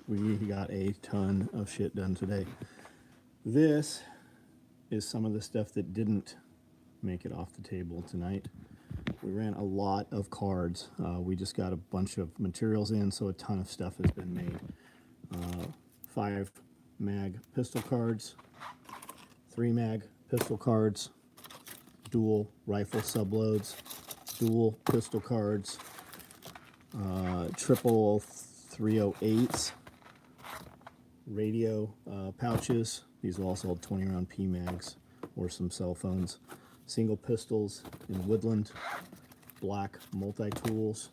We got a ton of shit done today. This is some of the stuff that didn't make it off the table tonight. We ran a lot of cards. We just got a bunch of materials in, so a ton of stuff has been made. 5 mag pistol cards, 3 mag pistol cards, dual rifle subloads, dual pistol cards, triple 308s, radio pouches. These will also hold 20 round P mags or some cell phones. Single pistols in woodland, black multi-tools.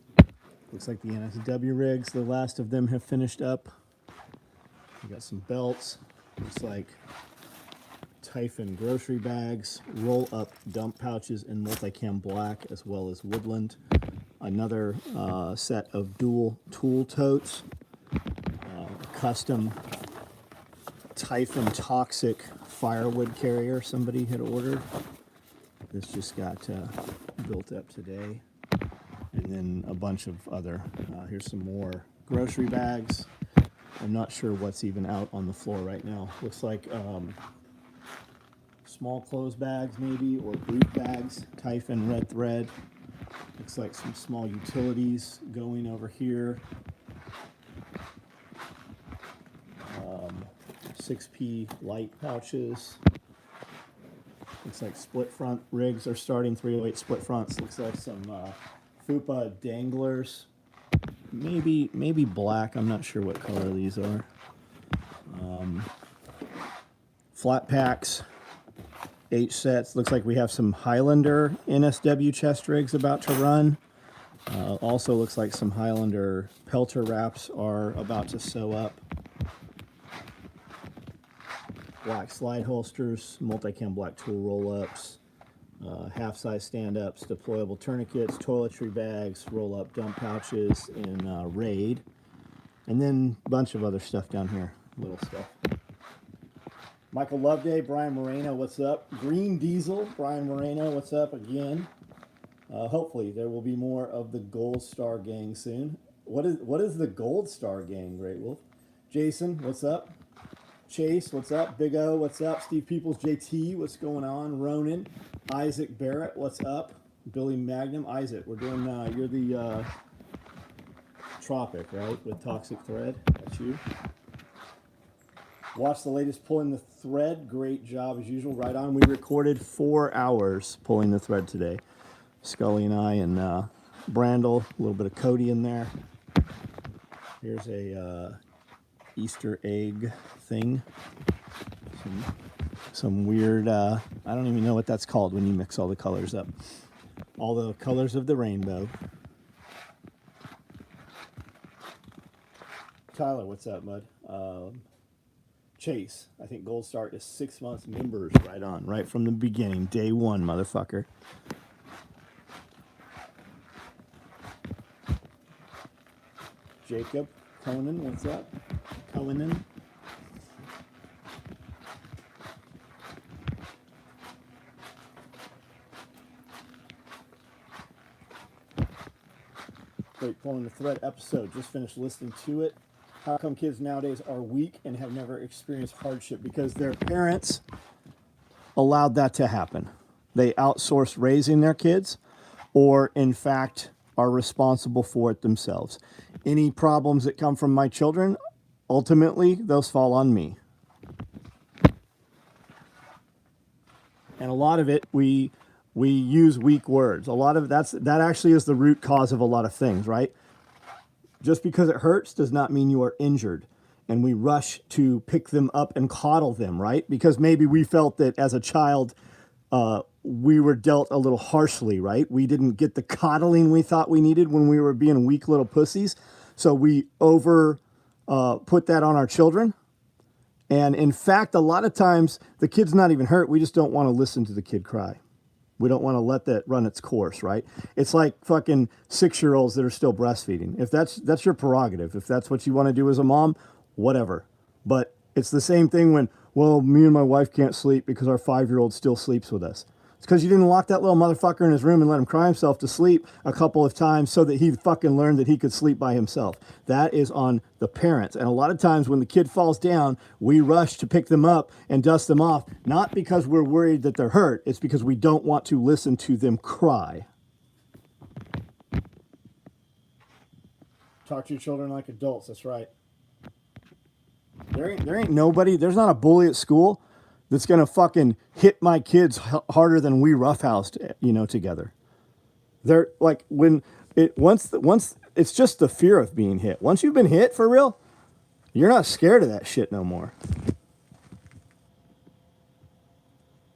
Looks like the NSW rigs, the last of them have finished up. We got some belts. Looks like Typhon grocery bags, roll-up dump pouches in multicam black, as well as woodland. Another set of dual tool totes, custom Typhon toxic firewood carrier somebody had ordered. This just got built up today. And then a bunch of other, here's some more grocery bags. I'm not sure what's even out on the floor right now. Looks like small clothes bags maybe, or boot bags, Typhon red thread. Looks like some small utilities going over here. 6P light pouches. Looks like split front rigs are starting, 308 split fronts. Looks like some FUPA danglers. Maybe black, I'm not sure what color these are. Flat packs, H sets. Looks like we have some Highlander NSW chest rigs about to run. Also looks like some Highlander pelter wraps are about to sew up. Black slide holsters, multicam black tool roll-ups, half-size stand-ups, deployable tourniquets, toiletry bags, roll-up dump pouches in Raid, and then a bunch of other stuff down here, little stuff. Michael Loveday, Brian Moreno, what's up? Green Diesel, Brian Moreno, what's up again? Hopefully there will be more of the Gold Star gang soon. What is the Gold Star gang, Great Wolf? Jason, what's up? Chase, what's up? Big O, what's up? Steve Peoples, JT, what's going on? Ronan, Isaac Barrett, what's up? Billy Magnum, Isaac, we're doing, you're the Tropic, right? With Toxic Thread, that's you. Watch the latest pulling the thread, great job as usual, right on. We recorded 4 hours pulling the thread today. Scully and I and Brandel, a little bit of Cody in there. Here's a Easter egg thing. Some weird, I don't even know what that's called when you mix all the colors up. All the colors of the rainbow. Tyler, what's up, bud? Chase, I think Gold Star is 6 months members, right on, right from the beginning, day one, motherfucker. Jacob, Conan, what's up? Conan. Great pulling the thread episode. Just finished listening to it. How come kids nowadays are weak and have never experienced hardship? Because their parents allowed that to happen. They outsourced raising their kids, or in fact are responsible for it themselves. Any problems that come from my children, ultimately, those fall on me. And a lot of it, we use weak words. A lot of that actually is the root cause of a lot of things, right? Just because it hurts does not mean you are injured. And we rush to pick them up and coddle them, right? Because maybe we felt that as a child, we were dealt a little harshly, right? We didn't get the coddling we thought we needed when we were being weak little pussies. So we put that on our children. And in fact, a lot of times the kid's not even hurt. We just don't want to listen to the kid cry. We don't want to let that run its course, right? It's like fucking 6-year-olds that are still breastfeeding. If that's your prerogative, if that's what you want to do as a mom, whatever. But it's the same thing when, well, me and my wife can't sleep because our 5-year-old still sleeps with us. It's because you didn't lock that little motherfucker in his room and let him cry himself to sleep a couple of times so that he fucking learned that he could sleep by himself. That is on the parents. And a lot of times when the kid falls down, we rush to pick them up and dust them off, not because we're worried that they're hurt. It's because we don't want to listen to them cry. Talk to your children like adults. That's right. There ain't nobody, there's not a bully at school that's going to fucking hit my kids harder than we roughhoused, together. They're like, once it's just the fear of being hit. Once you've been hit for real, you're not scared of that shit no more.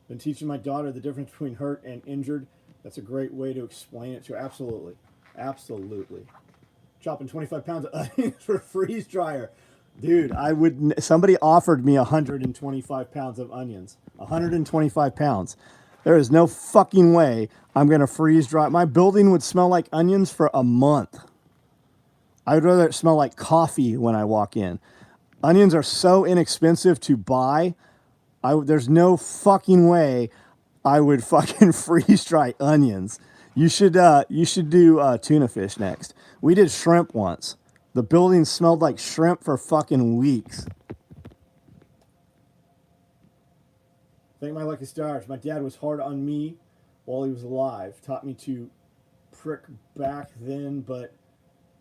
Been teaching my daughter the difference between hurt and injured. That's a great way to explain it to her. Absolutely. Absolutely. Chopping 25 pounds of onions for a freeze dryer. Dude, somebody offered me 125 pounds of onions. 125 pounds. There is no fucking way I'm going to freeze dry. My building would smell like onions for a month. I would rather it smell like coffee when I walk in. Onions are so inexpensive to buy. There's no fucking way I would fucking freeze dry onions. You should do tuna fish next. We did shrimp once. The building smelled like shrimp for fucking weeks. Thank my lucky stars. My dad was hard on me while he was alive. Taught me to prick back then, but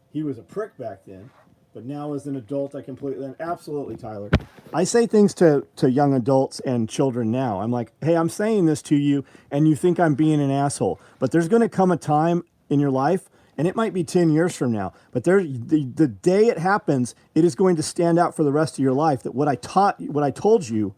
he was a prick back then. But now as an adult, I completely... Absolutely, Tyler. I say things to young adults and children now. I'm like, hey, I'm saying this to you, and you think I'm being an asshole. But there's going to come a time in your life, and it might be 10 years from now, but the day it happens, it is going to stand out for the rest of your life that what I told you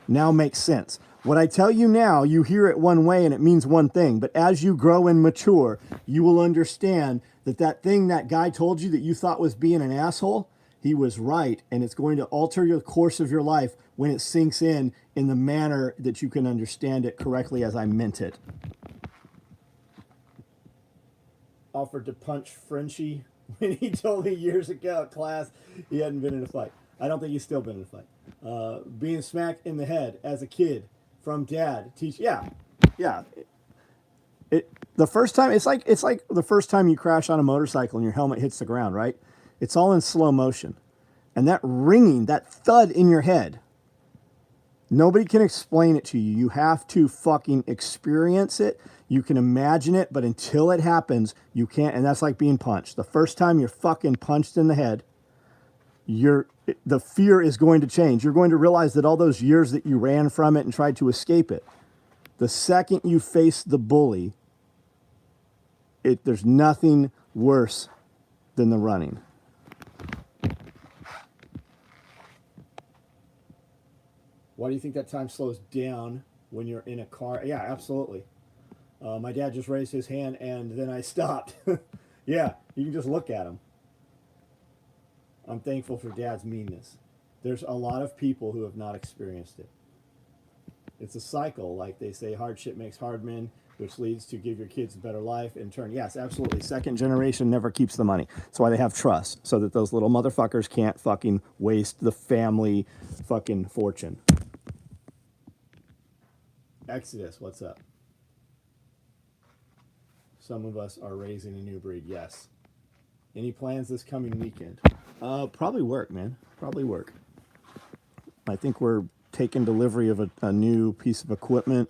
now makes sense. What I tell you now, you hear it one way and it means one thing, but as you grow and mature, you will understand that thing that guy told you that you thought was being an asshole, he was right, and it's going to alter your course of your life when it sinks in the manner that you can understand it correctly as I meant it. Offered to punch Frenchie when he told me years ago at class he hadn't been in a fight. I don't think he's still been in a fight. Being smacked in the head as a kid from dad. Yeah. The first time, it's like the first time you crash on a motorcycle and your helmet hits the ground, right? It's all in slow motion. And that ringing, that thud in your head, nobody can explain it to you. You have to fucking experience it. You can imagine it, but until it happens, you can't. And that's like being punched. The first time you're fucking punched in the head, the fear is going to change. You're going to realize that all those years that you ran from it and tried to escape it, the second you face the bully, there's nothing worse than the running. Why do you think that time slows down when you're in a car? Yeah, absolutely. My dad just raised his hand and then I stopped. Yeah, you can just look at him. I'm thankful for Dad's meanness. There's a lot of people who have not experienced it. It's a cycle, like they say, hardship makes hard men, which leads to give your kids a better life in turn. Yes, absolutely. Second generation never keeps the money. That's why they have trust, so that those little motherfuckers can't fucking waste the family fucking fortune. Exodus, what's up? Some of us are raising a new breed, yes. Any plans this coming weekend? Probably work, man. Probably work. I think we're taking delivery of a new piece of equipment.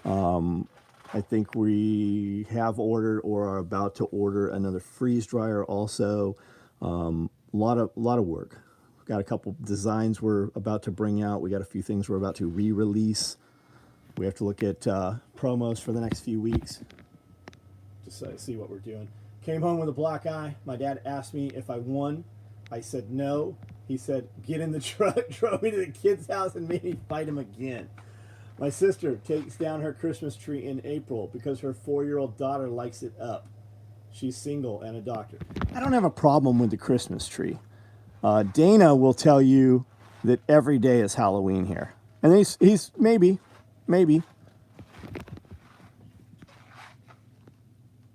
I think we have ordered or are about to order another freeze dryer also. A lot of work. We've got a couple designs we're about to bring out. We got a few things we're about to re-release. We have to look at promos for the next few weeks. Just see what we're doing. Came home with a black eye. My dad asked me if I won. I said no. He said, get in the truck, drove me to the kid's house, and made me fight him again. My sister takes down her Christmas tree in April because her 4-year-old daughter likes it up. She's single and a doctor. I don't have a problem with the Christmas tree. Dana will tell you that every day is Halloween here. And he's maybe.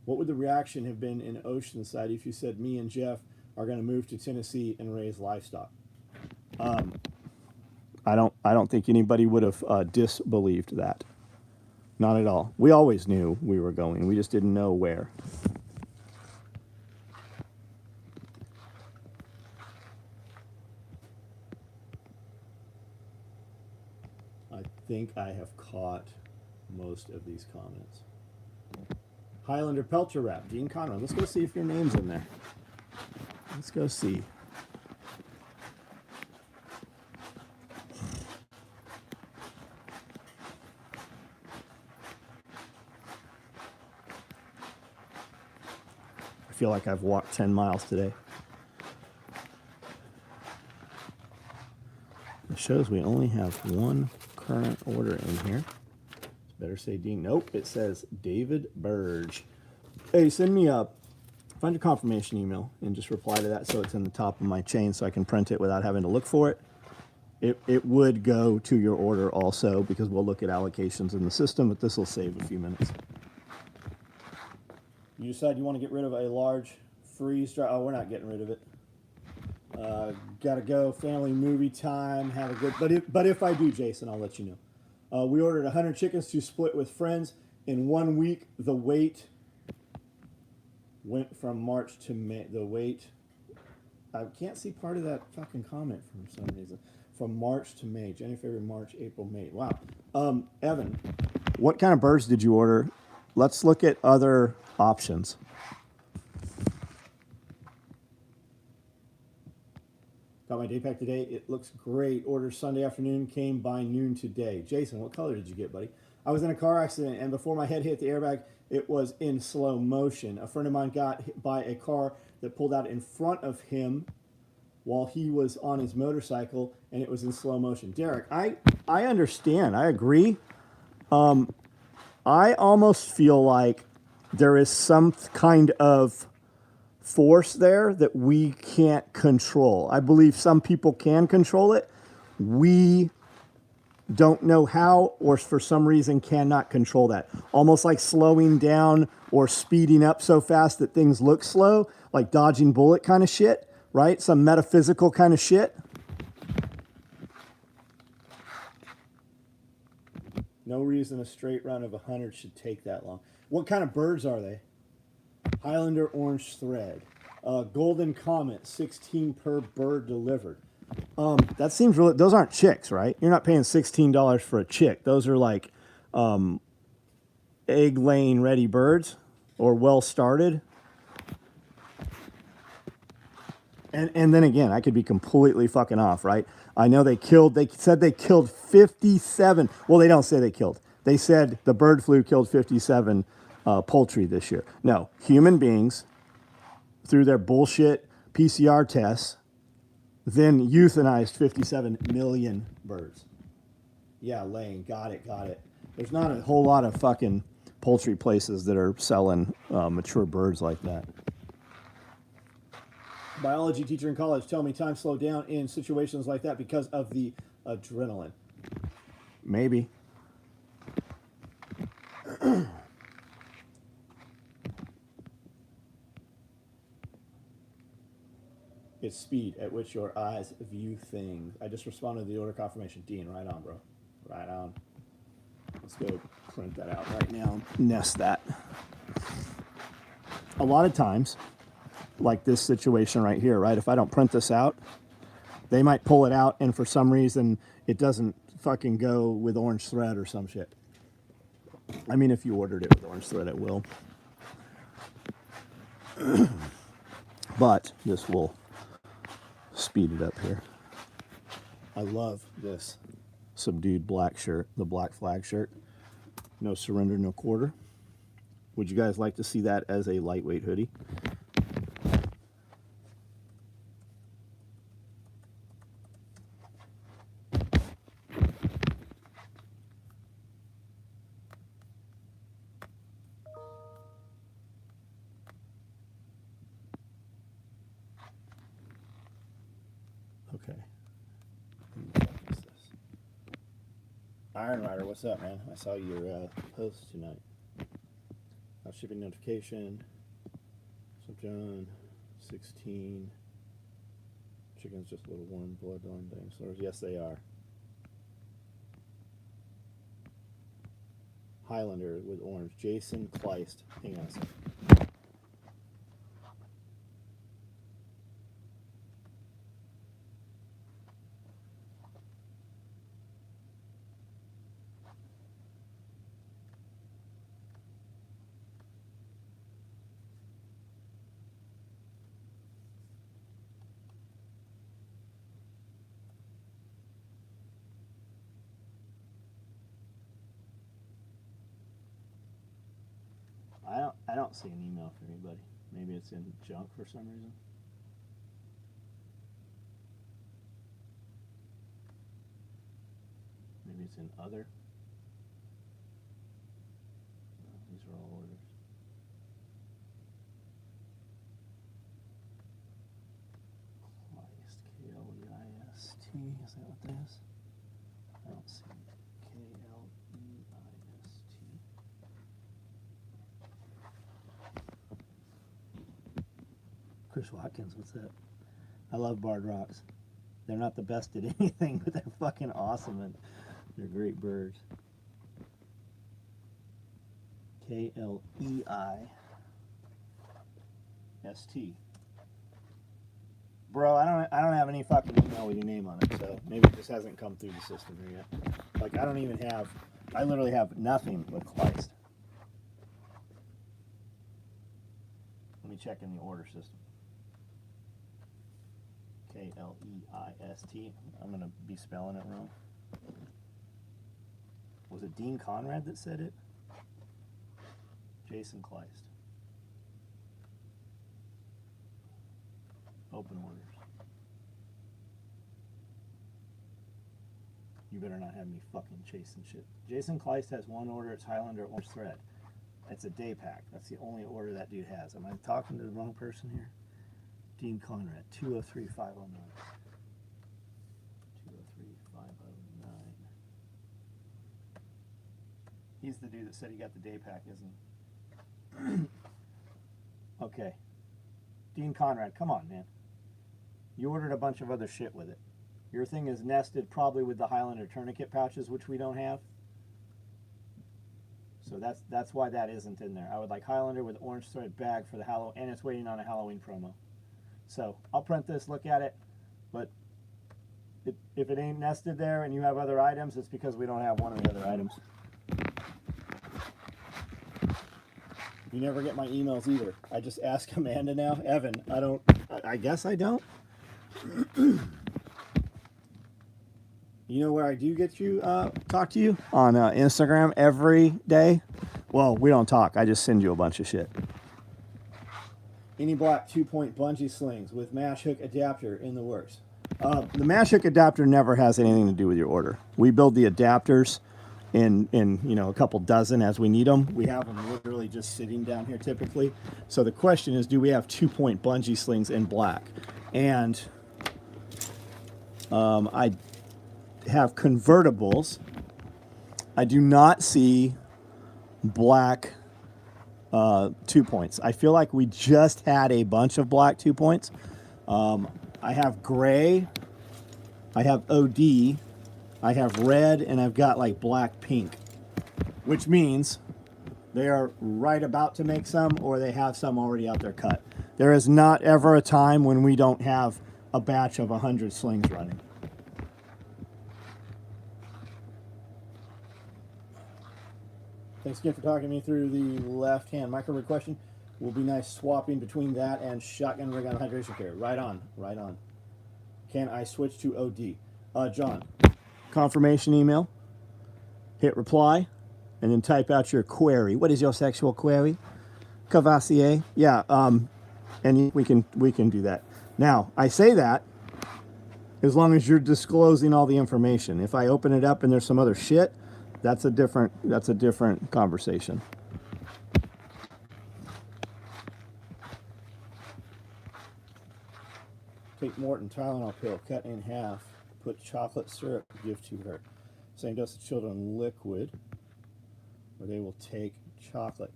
What would the reaction have been in Oceanside if you said me and Jeff are going to move to Tennessee and raise livestock? I don't think anybody would have disbelieved that. Not at all. We always knew we were going. We just didn't know where. I think I have caught most of these comments. Highlander Pelcher Wrap, Dean Conrad. Let's go see if your name's in there. Let's go see. I feel like I've walked 10 miles today. It shows we only have one current order in here. Better say Dean. Nope, it says David Burge. Hey, send me a find your confirmation email and just reply to that so it's in the top of my chain so I can print it without having to look for it. It would go to your order also because we'll look at allocations in the system, but this will save a few minutes. You decide you want to get rid of a large freeze dry. Oh, we're not getting rid of it. Gotta go. Family movie time. Have a good. But if I do, Jason, I'll let you know. We ordered 100 chickens to split with friends. In 1 week, the weight went from March to May. The weight. I can't see part of that fucking comment for some reason. From March to May. January, February, March, April, May. Wow. Evan, what kind of birds did you order? Let's look at other options. Got my day pack today. It looks great. Ordered Sunday afternoon, came by noon today. Jason, what color did you get, buddy? I was in a car accident, and before my head hit the airbag, it was in slow motion. A friend of mine got hit by a car that pulled out in front of him while he was on his motorcycle, and it was in slow motion. Derek, I understand. I agree. I almost feel like there is some kind of force there that we can't control. I believe some people can control it. We don't know how, or for some reason cannot control that. Almost like slowing down or speeding up so fast that things look slow, like dodging bullet kind of shit, right? Some metaphysical kind of shit. No reason a straight run of 100 should take that long. What kind of birds are they? Highlander orange thread. Golden Comet, 16 per bird delivered. That seems really, those aren't chicks, right? You're not paying $16 for a chick. Those are like egg laying ready birds or well started. And then again, I could be completely fucking off, right? I know they said they killed 57. Well, they don't say they killed. They said the bird flu killed 57 poultry this year. No, human beings, through their bullshit PCR tests, then euthanized 57 million birds. Yeah, laying. Got it. There's not a whole lot of fucking poultry places that are selling mature birds like that. Biology teacher in college tell me time slowed down in situations like that because of the adrenaline. Maybe. It's speed at which your eyes view things. I just responded to the order confirmation. Dean, right on, bro. Right on. Let's go print that out right now. Nest that. A lot of times, like this situation right here, right? If I don't print this out, they might pull it out and for some reason it doesn't fucking go with orange thread or some shit. I mean, if you ordered it with orange thread, it will. But this will speed it up here. I love this subdued black shirt, the black flag shirt. No surrender, no quarter. Would you guys like to see that as a lightweight hoodie? Okay. Iron Rider, what's up, man? I saw your post tonight. Shipping notification. So John, 16. Chicken's just a little warm bloodline things. Yes, they are. Highlander with orange. Jason Kleist. Hang on a second. I don't see an email for anybody. Maybe it's in junk for some reason. Maybe it's in other. No, these are all orders. Kleist, K-L-E-I-S-T. Is that what that is? I don't see K-L-E-I-S-T. Chris Watkins, what's that? I love barred rocks. They're not the best at anything, but they're fucking awesome and they're great birds. K-L-E-I-S-T. Bro, I don't have any fucking email with your name on it, so maybe it just hasn't come through the system here yet. Like I literally have nothing with Kleist. Let me check in the order system. K-L-E-I-S-T. I'm going to be spelling it wrong. Was it Dean Conrad that said it? Jason Kleist. Open orders. You better not have me fucking chasing shit. Jason Kleist has one order. It's Highlander Orange Thread. It's a day pack. That's the only order that dude has. Am I talking to the wrong person here? Dean Conrad, 203-509. 203-509. He's the dude that said he got the day pack, isn't he? Okay. Dean Conrad, come on, man. You ordered a bunch of other shit with it. Your thing is nested probably with the Highlander tourniquet pouches, which we don't have. So that's why that isn't in there. I would like Highlander with orange thread bag for the Halloween, and it's waiting on a Halloween promo. So I'll print this, look at it, but if it ain't nested there and you have other items, it's because we don't have one of the other items. You never get my emails either. I just ask Amanda now. Evan, I guess I don't. You know where I do get you, talk to you? On Instagram every day. Well, we don't talk. I just send you a bunch of shit. Any black 2-point bungee slings with mash hook adapter in the works. The mash hook adapter never has anything to do with your order. We build the adapters in a couple dozen as we need them. We have them literally just sitting down here typically. So the question is, do we have 2-point bungee slings in black? And I have convertibles. I do not see black 2 points. I feel like we just had a bunch of black 2 points. I have gray, I have OD, I have red, and I've got like black pink, which means they are right about to make some, or they have some already out there cut. There is not ever a time when we don't have a batch of 100 slings running. Thanks again for talking me through the left-hand microwave question. Will be nice swapping between that and shotgun rig on hydration care. Right on, right on. Can I switch to OD? John, confirmation email. Hit reply, and then type out your query. What is your sexual query? Cavassier. Yeah, and we can do that. Now, I say that as long as you're disclosing all the information. If I open it up and there's some other shit, that's a different conversation. Take Morton Tylenol pill, cut in half, put chocolate syrup, give to her. Same dose of children liquid, or they will take chocolate.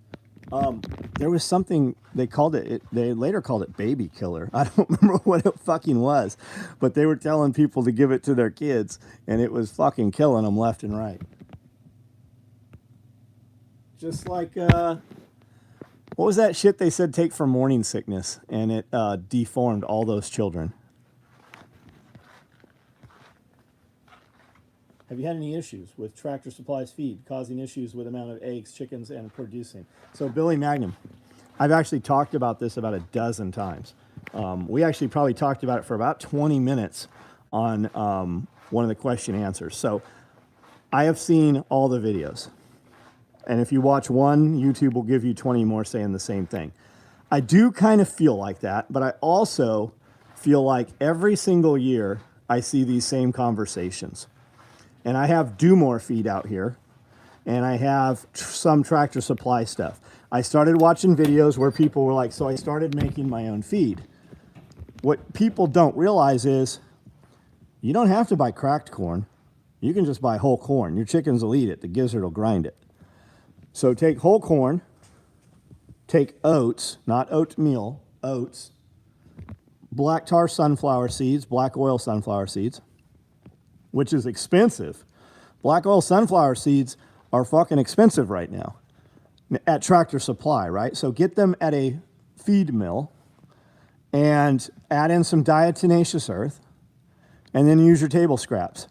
There was something they called it. They later called it baby killer. I don't remember what it fucking was, but they were telling people to give it to their kids, and it was fucking killing them left and right. Just like, what was that shit they said take for morning sickness? And it deformed all those children. Have you had any issues with Tractor Supply's feed causing issues with amount of eggs, chickens, and producing? So Billy Magnum, I've actually talked about this about a dozen times. We actually probably talked about it for about 20 minutes on one of the question answers. So I have seen all the videos. And if you watch one, YouTube will give you 20 more saying the same thing. I do kind of feel like that, but I also feel like every single year I see these same conversations. And I have Do More feed out here, and I have some Tractor Supply stuff. I started watching videos where people were like, so I started making my own feed. What people don't realize is you don't have to buy cracked corn. You can just buy whole corn. Your chickens will eat it. The gizzard will grind it. So take whole corn, take oats, not oatmeal, oats, black tar sunflower seeds, black oil sunflower seeds, which is expensive. Black oil sunflower seeds are fucking expensive right now at Tractor Supply, right? So get them at a feed mill and add in some diatomaceous earth and then use your table scraps.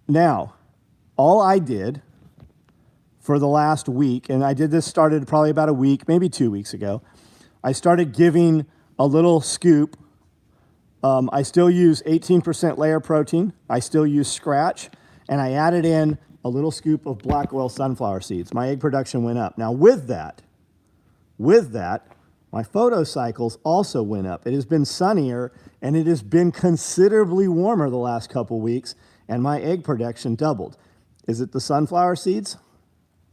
Now, all I did for the last week, and I did this started probably about a week, maybe 2 weeks ago, I started giving a little scoop. I still use 18% layer protein. I still use scratch, and I added in a little scoop of black oil sunflower seeds. My egg production went up. Now with that, my photo cycles also went up. It has been sunnier, and it has been considerably warmer the last couple weeks, and my egg production doubled. Is it the sunflower seeds?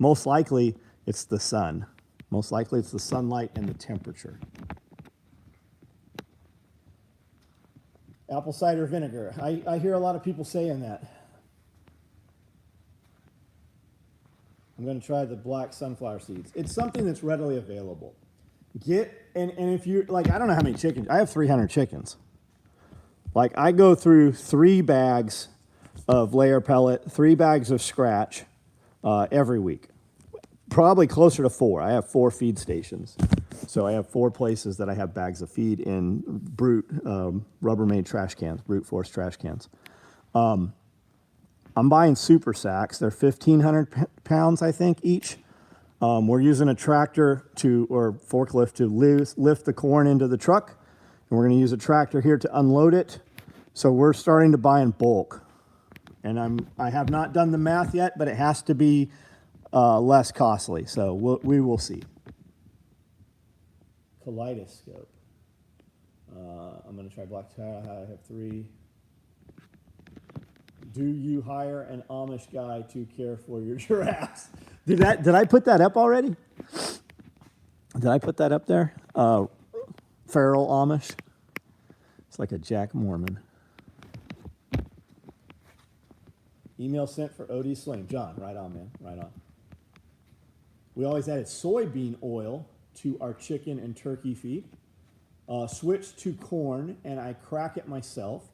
Most likely, it's the sun. Most likely, it's the sunlight and the temperature. Apple cider vinegar. I hear a lot of people saying that. I'm going to try the black sunflower seeds. It's something that's readily available. And if you're, like, I don't know how many chickens. I have 300 chickens. Like, I go through 3 bags of layer pellet, 3 bags of scratch every week. Probably closer to 4. I have 4 feed stations. So I have 4 places that I have bags of feed in brute Rubbermaid trash cans, brute force trash cans. I'm buying super sacks. They're 1,500 pounds, I think, each. We're using a tractor or forklift to lift the corn into the truck. And we're going to use a tractor here to unload it. So we're starting to buy in bulk. And I have not done the math yet, but it has to be less costly. So we will see. Kaleidoscope. I'm going to try black tie. I have 3. Do you hire an Amish guy to care for your giraffes? Did I put that up already? Did I put that up there? Feral Amish. It's like a Jack Mormon. Email sent for OD Sling. John, right on, man. Right on. We always added soybean oil to our chicken and turkey feed. Switched to corn, and I crack it myself.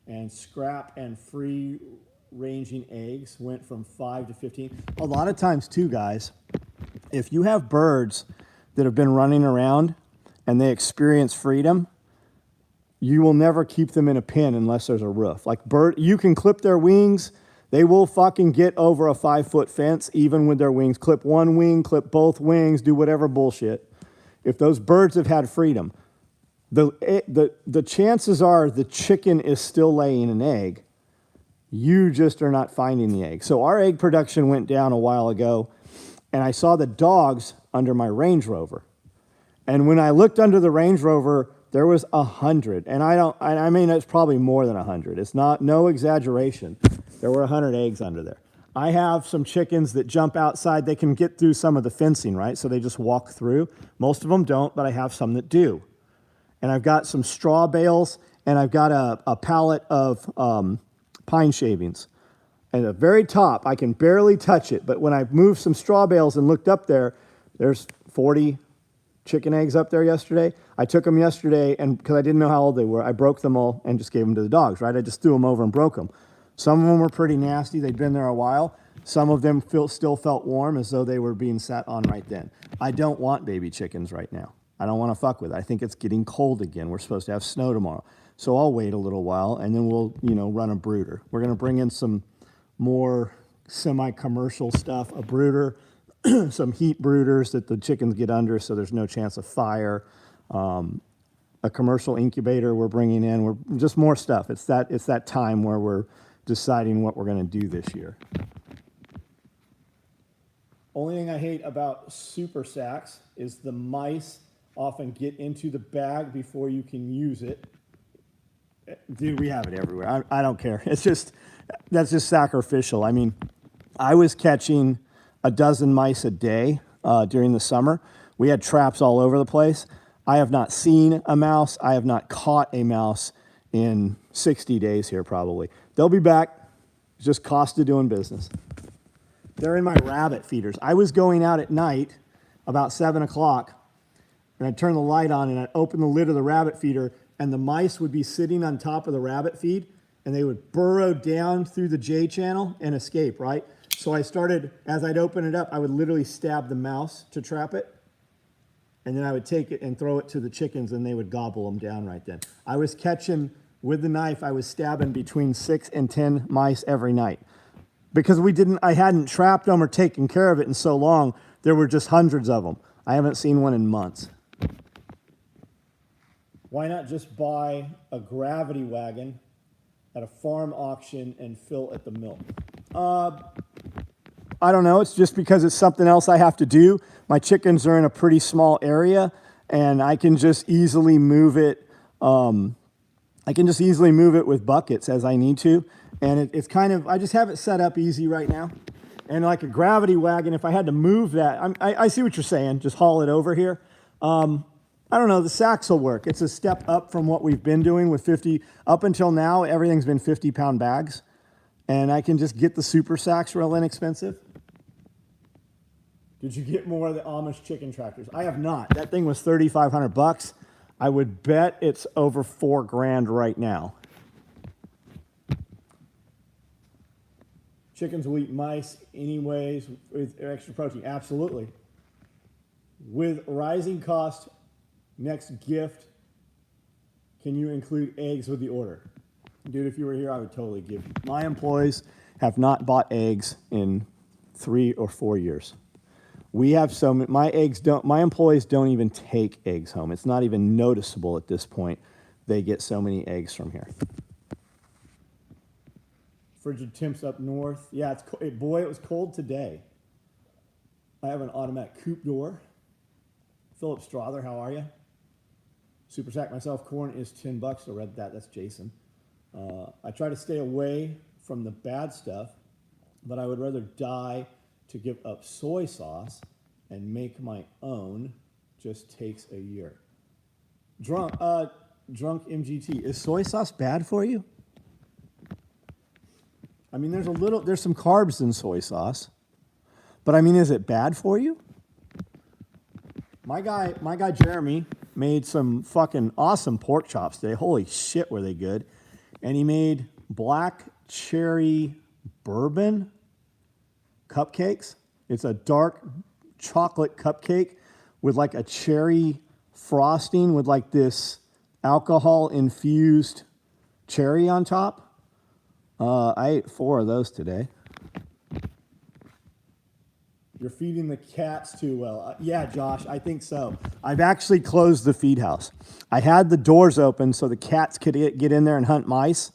And scrap and free-ranging eggs went from 5 to 15. A lot of times, too, guys, if you have birds that have been running around and they experience freedom, you will never keep them in a pen unless there's a roof. Like you can clip their wings. They will fucking get over a 5-foot fence, even with their wings. Clip one wing, clip both wings, do whatever bullshit. If those birds have had freedom, the chances are the chicken is still laying an egg. You just are not finding the egg. So our egg production went down a while ago, and I saw the dogs under my Range Rover. And when I looked under the Range Rover, there was 100. And I mean, it's probably more than 100. It's no exaggeration. There were 100 eggs under there. I have some chickens that jump outside. They can get through some of the fencing, right? So they just walk through. Most of them don't, but I have some that do. And I've got some straw bales, and I've got a pallet of pine shavings. And at the very top, I can barely touch it, but when I moved some straw bales and looked up there, there's 40 chicken eggs up there yesterday. I took them yesterday, and because I didn't know how old they were, I broke them all and just gave them to the dogs, right? I just threw them over and broke them. Some of them were pretty nasty. They'd been there a while. Some of them still felt warm as though they were being sat on right then. I don't want baby chickens right now. I don't want to fuck with it. I think it's getting cold again. We're supposed to have snow tomorrow. So I'll wait a little while and then we'll, run a brooder. We're going to bring in some more semi-commercial stuff, a brooder, some heat brooders that the chickens get under so there's no chance of fire. A commercial incubator we're bringing in. We're just more stuff. It's that time where we're deciding what we're going to do this year. Only thing I hate about super sacks is the mice often get into the bag before you can use it. Dude, we have it everywhere. I don't care. That's just sacrificial. I mean, I was catching a dozen mice a day during the summer. We had traps all over the place. I have not seen a mouse. I have not caught a mouse in 60 days here probably. They'll be back. It's just cost of doing business. They're in my rabbit feeders. I was going out at night about 7 o'clock and I'd turn the light on and I'd open the lid of the rabbit feeder and the mice would be sitting on top of the rabbit feed and they would burrow down through the J channel and escape, right? So I started, as I'd open it up, I would literally stab the mouse to trap it. And then I would take it and throw it to the chickens and they would gobble them down right then. I was catching, with the knife, I was stabbing between 6 and 10 mice every night. Because I hadn't trapped them or taken care of it in so long, there were just hundreds of them. I haven't seen one in months. Why not just buy a gravity wagon at a farm auction and fill at the mill? I don't know. It's just because it's something else I have to do. My chickens are in a pretty small area, and I can just easily move it. With buckets as I need to, and it's kind of, I just have it set up easy right now. And like a gravity wagon, if I had to move that, I see what you're saying. Just haul it over here. I don't know. The sacks will work. It's a step up from what we've been doing with 50. Up until now, everything's been 50-pound bags, and I can just get the super sacks real inexpensive. Did you get more of the Amish chicken tractors? I have not. That thing was $3,500. I would bet it's over $4,000 right now. Chickens will eat mice anyways with extra protein. Absolutely. With rising cost, next gift, can you include eggs with the order? Dude, if you were here, I would totally give you. My employees have not bought eggs in 3 or 4 years. We have my employees don't even take eggs home. It's not even noticeable at this point. They get so many eggs from here. Frigid temps up north. Yeah, boy, it was cold today. I have an automatic coop door. Philip Strother, how are you? Super sack myself. Corn is $10. I read that. That's Jason. I try to stay away from the bad stuff, but I would rather die to give up soy sauce and make my own. Just takes a year. Drunk MGT. Is soy sauce bad for you? I mean, there's some carbs in soy sauce, but I mean, is it bad for you? My guy Jeremy made some fucking awesome pork chops today. Holy shit, were they good. And he made black cherry bourbon cupcakes. It's a dark chocolate cupcake with like a cherry frosting with like this alcohol infused cherry on top. I ate 4 of those today. You're feeding the cats too well. Yeah, Josh, I think so. I've actually closed the feed house. I had the doors open so the cats could get in there and hunt mice,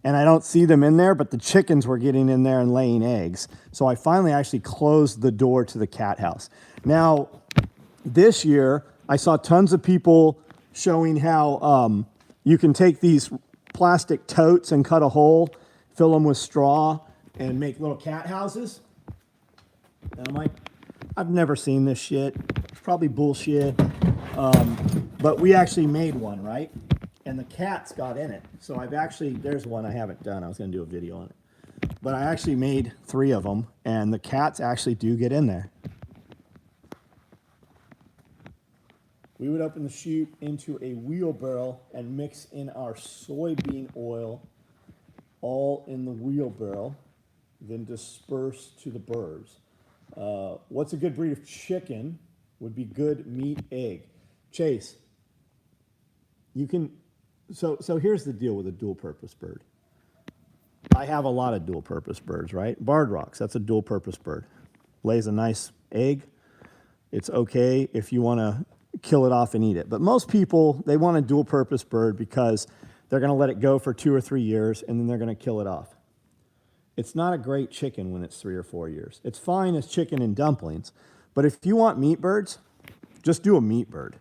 and I don't see them in there, but the chickens were getting in there and laying eggs. So I finally actually closed the door to the cat house. Now, this year, I saw tons of people showing how you can take these plastic totes and cut a hole, fill them with straw, and make little cat houses. And I'm like, I've never seen this shit. It's probably bullshit. But we actually made one, right? And the cats got in it. So there's one I haven't done. I was going to do a video on it. But I actually made 3 of them, and the cats actually do get in there. We would open the chute into a wheelbarrow and mix in our soybean oil all in the wheelbarrow. then disperse to the birds. What's a good breed of chicken? Would be good meat egg. Chase, you can, so here's the deal with a dual purpose bird. I have a lot of dual purpose birds, right? Barred rocks, that's a dual purpose bird. Lays a nice egg. It's okay if you want to kill it off and eat it. But most people, they want a dual purpose bird because they're going to let it go for 2 or 3 years and then they're going to kill it off. It's not a great chicken when it's 3 or 4 years. It's fine as chicken and dumplings, but if you want meat birds, just do a meat bird,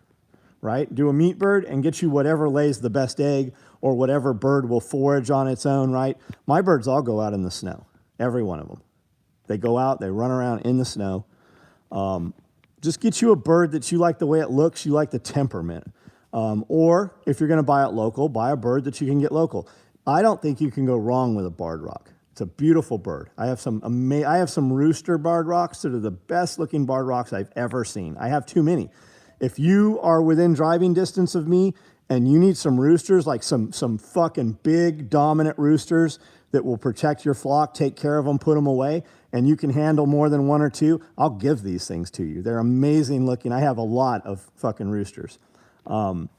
right? Do a meat bird and get you whatever lays the best egg or whatever bird will forage on its own, right? My birds all go out in the snow, every one of them. They go out, they run around in the snow. Just get you a bird that you like the way it looks, you like the temperament. Or if you're going to buy it local, buy a bird that you can get local. I don't think you can go wrong with a barred rock. It's a beautiful bird. I have some rooster barred rocks that are the best looking barred rocks I've ever seen. I have too many. If you are within driving distance of me and you need some roosters, like some fucking big dominant roosters that will protect your flock, take care of them, put them away, and you can handle more than 1 or 2, I'll give these things to you. They're amazing looking. I have a lot of fucking roosters. I'm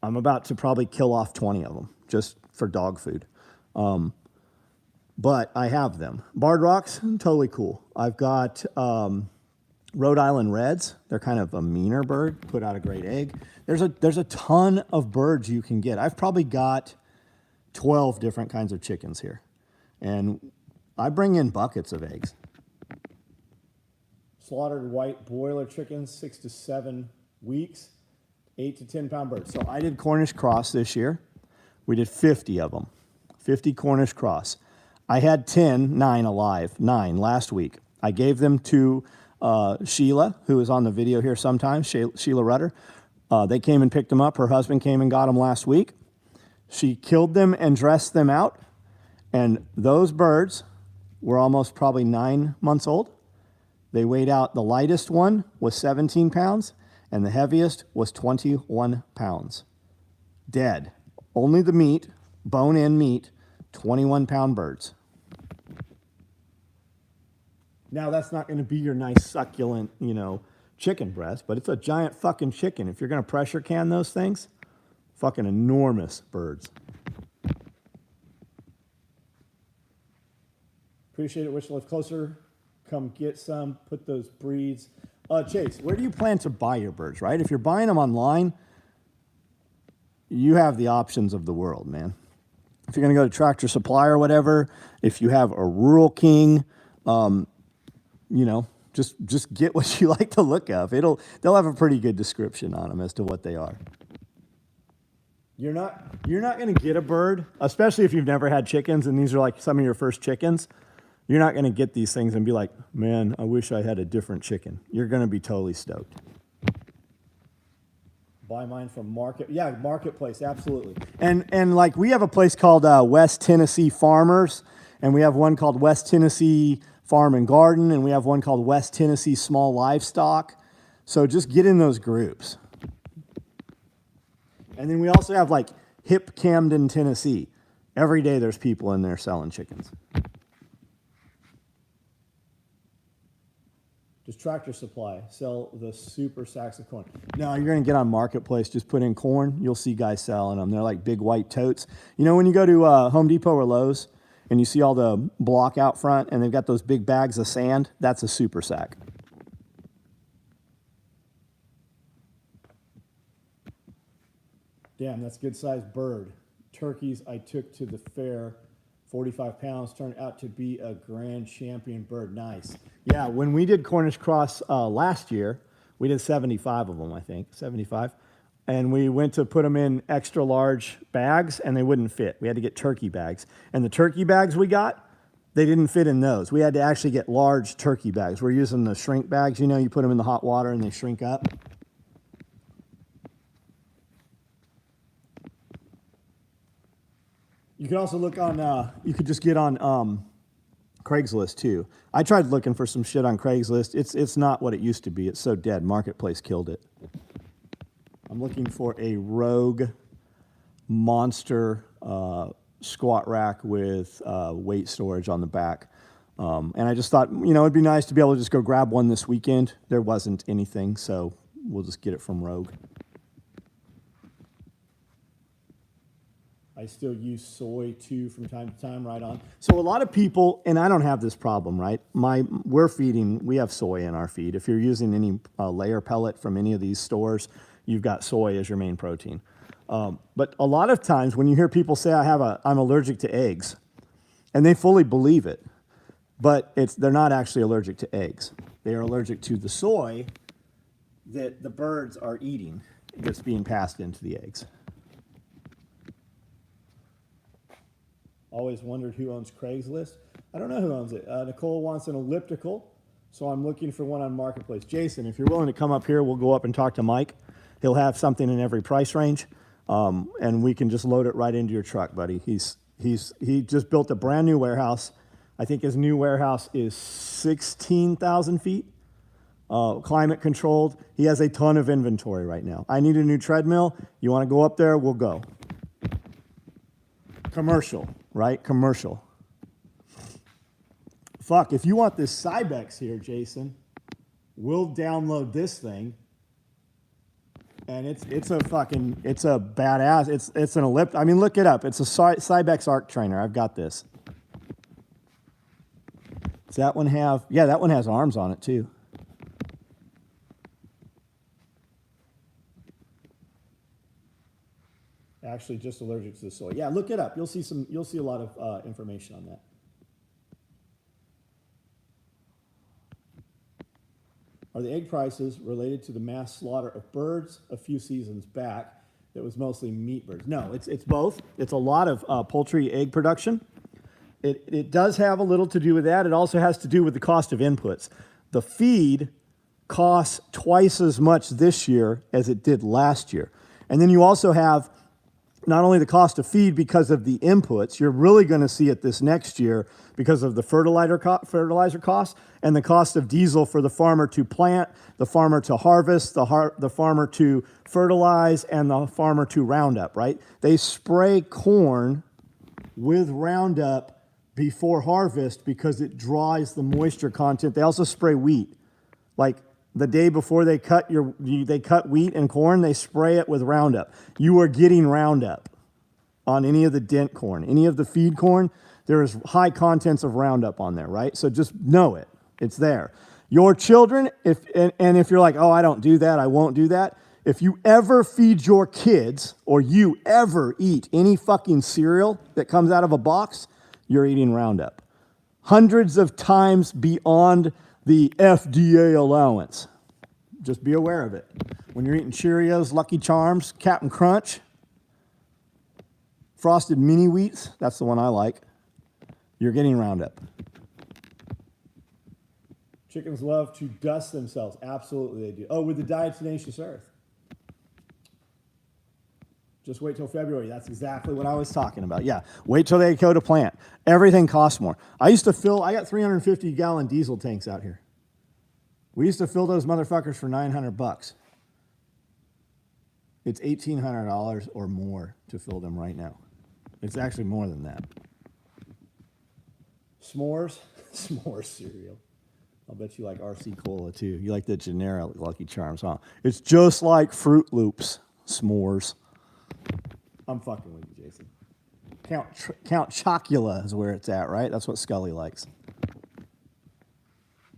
about to probably kill off 20 of them just for dog food. But I have them. Barred rocks, totally cool. I've got Rhode Island Reds. They're kind of a meaner bird, put out a great egg. There's a ton of birds you can get. I've probably got 12 different kinds of chickens here. And I bring in buckets of eggs. Slaughtered white broiler chickens, 6 to 7 weeks, 8 to 10 pound birds. So I did Cornish cross this year. We did 50 of them, 50 Cornish cross. I had 9 alive, 9 last week. I gave them to Sheila, who is on the video here sometimes, Sheila Rutter. They came and picked them up. Her husband came and got them last week. She killed them and dressed them out. And those birds were almost probably 9 months old. They weighed out, the lightest one was 17 pounds, and the heaviest was 21 pounds. Dead. Only the meat, bone-in meat, 21-pound birds. Now, that's not going to be your nice, succulent, chicken breast, but it's a giant fucking chicken. If you're going to pressure can those things, fucking enormous birds. Appreciate it. Wish you lived closer. Come get some. Put those breeds. Chase, where do you plan to buy your birds, right? If you're buying them online, you have the options of the world, man. If you're going to go to Tractor Supply or whatever, if you have a Rural King, just get what you like the look of. They'll have a pretty good description on them as to what they are. You're not going to get a bird, especially if you've never had chickens and these are like some of your first chickens. You're not going to get these things and be like, man, I wish I had a different chicken. You're going to be totally stoked. Buy mine from Marketplace, absolutely. And like we have a place called West Tennessee Farmers, and we have one called West Tennessee Farm and Garden, and we have one called West Tennessee Small Livestock. So just get in those groups. And then we also have like Hip Camden, Tennessee. Every day there's people in there selling chickens. Just Tractor Supply, sell the super sacks of corn. No, you're going to get on Marketplace, just put in corn. You'll see guys selling them. They're like big white totes. When you go to Home Depot or Lowe's and you see all the block out front and they've got those big bags of sand, that's a super sack. Damn, that's a good sized bird. Turkeys I took to the fair. 45 pounds, turned out to be a grand champion bird. Nice. Yeah, when we did Cornish cross last year, we did 75 of them, I think, 75. And we went to put them in extra large bags, and they wouldn't fit. We had to get turkey bags. And the turkey bags we got, they didn't fit in those. We had to actually get large turkey bags. We're using the shrink bags. You put them in the hot water, and they shrink up. You can also look on, you could just get on Craigslist too. I tried looking for some shit on Craigslist. It's not what it used to be. It's so dead. Marketplace killed it. I'm looking for a Rogue monster squat rack with weight storage on the back. And I just thought, it'd be nice to be able to just go grab one this weekend. There wasn't anything, so we'll just get it from Rogue. I still use soy too from time to time, right on. So a lot of people, and I don't have this problem, right? We have soy in our feed. If you're using any layer pellet from any of these stores, you've got soy as your main protein. But a lot of times when you hear people say, I'm allergic to eggs, and they fully believe it, but they're not actually allergic to eggs. They are allergic to the soy that the birds are eating that's being passed into the eggs. Always wondered who owns Craigslist. I don't know who owns it. Nicole wants an elliptical, so I'm looking for one on Marketplace. Jason, if you're willing to come up here, we'll go up and talk to Mike. He'll have something in every price range, and we can just load it right into your truck, buddy. He just built a brand new warehouse. I think his new warehouse is 16,000 feet, climate controlled. He has a ton of inventory right now. I need a new treadmill. You want to go up there? We'll go. Commercial, right? Commercial. Fuck, if you want this Cybex here, Jason, we'll download this thing. And it's a badass. It's an elliptical. I mean, look it up. It's a Cybex arc trainer. I've got this. Does that one have? Yeah, that one has arms on it too. Actually, just allergic to the soy. Yeah, look it up. You'll see a lot of information on that. Are the egg prices related to the mass slaughter of birds a few seasons back that was mostly meat birds? No, it's both. It's a lot of poultry egg production. It does have a little to do with that. It also has to do with the cost of inputs. The feed costs twice as much this year as it did last year. And then you also have not only the cost of feed because of the inputs, you're really going to see it this next year because of the fertilizer costs and the cost of diesel for the farmer to plant, the farmer to harvest, the farmer to fertilize, and the farmer to Roundup, right? They spray corn with Roundup before harvest because it dries the moisture content. They also spray wheat. Like the day before they cut wheat and corn, they spray it with Roundup. You are getting Roundup on any of the dent corn, any of the feed corn. There is high contents of Roundup on there, right? So just know it. It's there. Your children, if you're like, oh, I don't do that, I won't do that. If you ever feed your kids or you ever eat any fucking cereal that comes out of a box, you're eating Roundup. Hundreds of times beyond the FDA allowance. Just be aware of it. When you're eating Cheerios, Lucky Charms, Captain Crunch, Frosted Mini Wheats, that's the one I like, you're getting Roundup. Chickens love to dust themselves. Absolutely they do. Oh, with the diatomaceous earth. Just wait till February. That's exactly what I was talking about. Yeah, wait till they go to plant. Everything costs more. I got 350-gallon diesel tanks out here. We used to fill those motherfuckers for $900. It's $1,800 or more to fill them right now. It's actually more than that. S'mores? S'mores cereal. I'll bet you like RC Cola too. You like the generic Lucky Charms, huh? It's just like Fruit Loops. S'mores. I'm fucking with you, Jason. Count Chocula is where it's at, right? That's what Scully likes.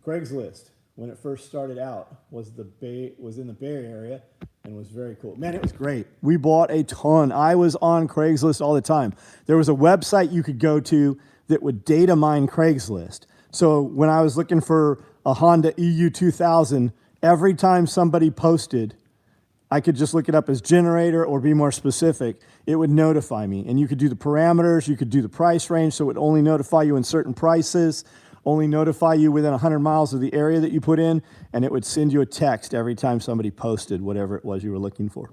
Craigslist, when it first started out, was in the Bay Area and was very cool. Man, it was great. We bought a ton. I was on Craigslist all the time. There was a website you could go to that would data mine Craigslist. So when I was looking for a Honda EU 2000, every time somebody posted, I could just look it up as generator or be more specific. It would notify me. And you could do the parameters. You could do the price range. So it would only notify you in certain prices, only notify you within 100 miles of the area that you put in. And it would send you a text every time somebody posted whatever it was you were looking for.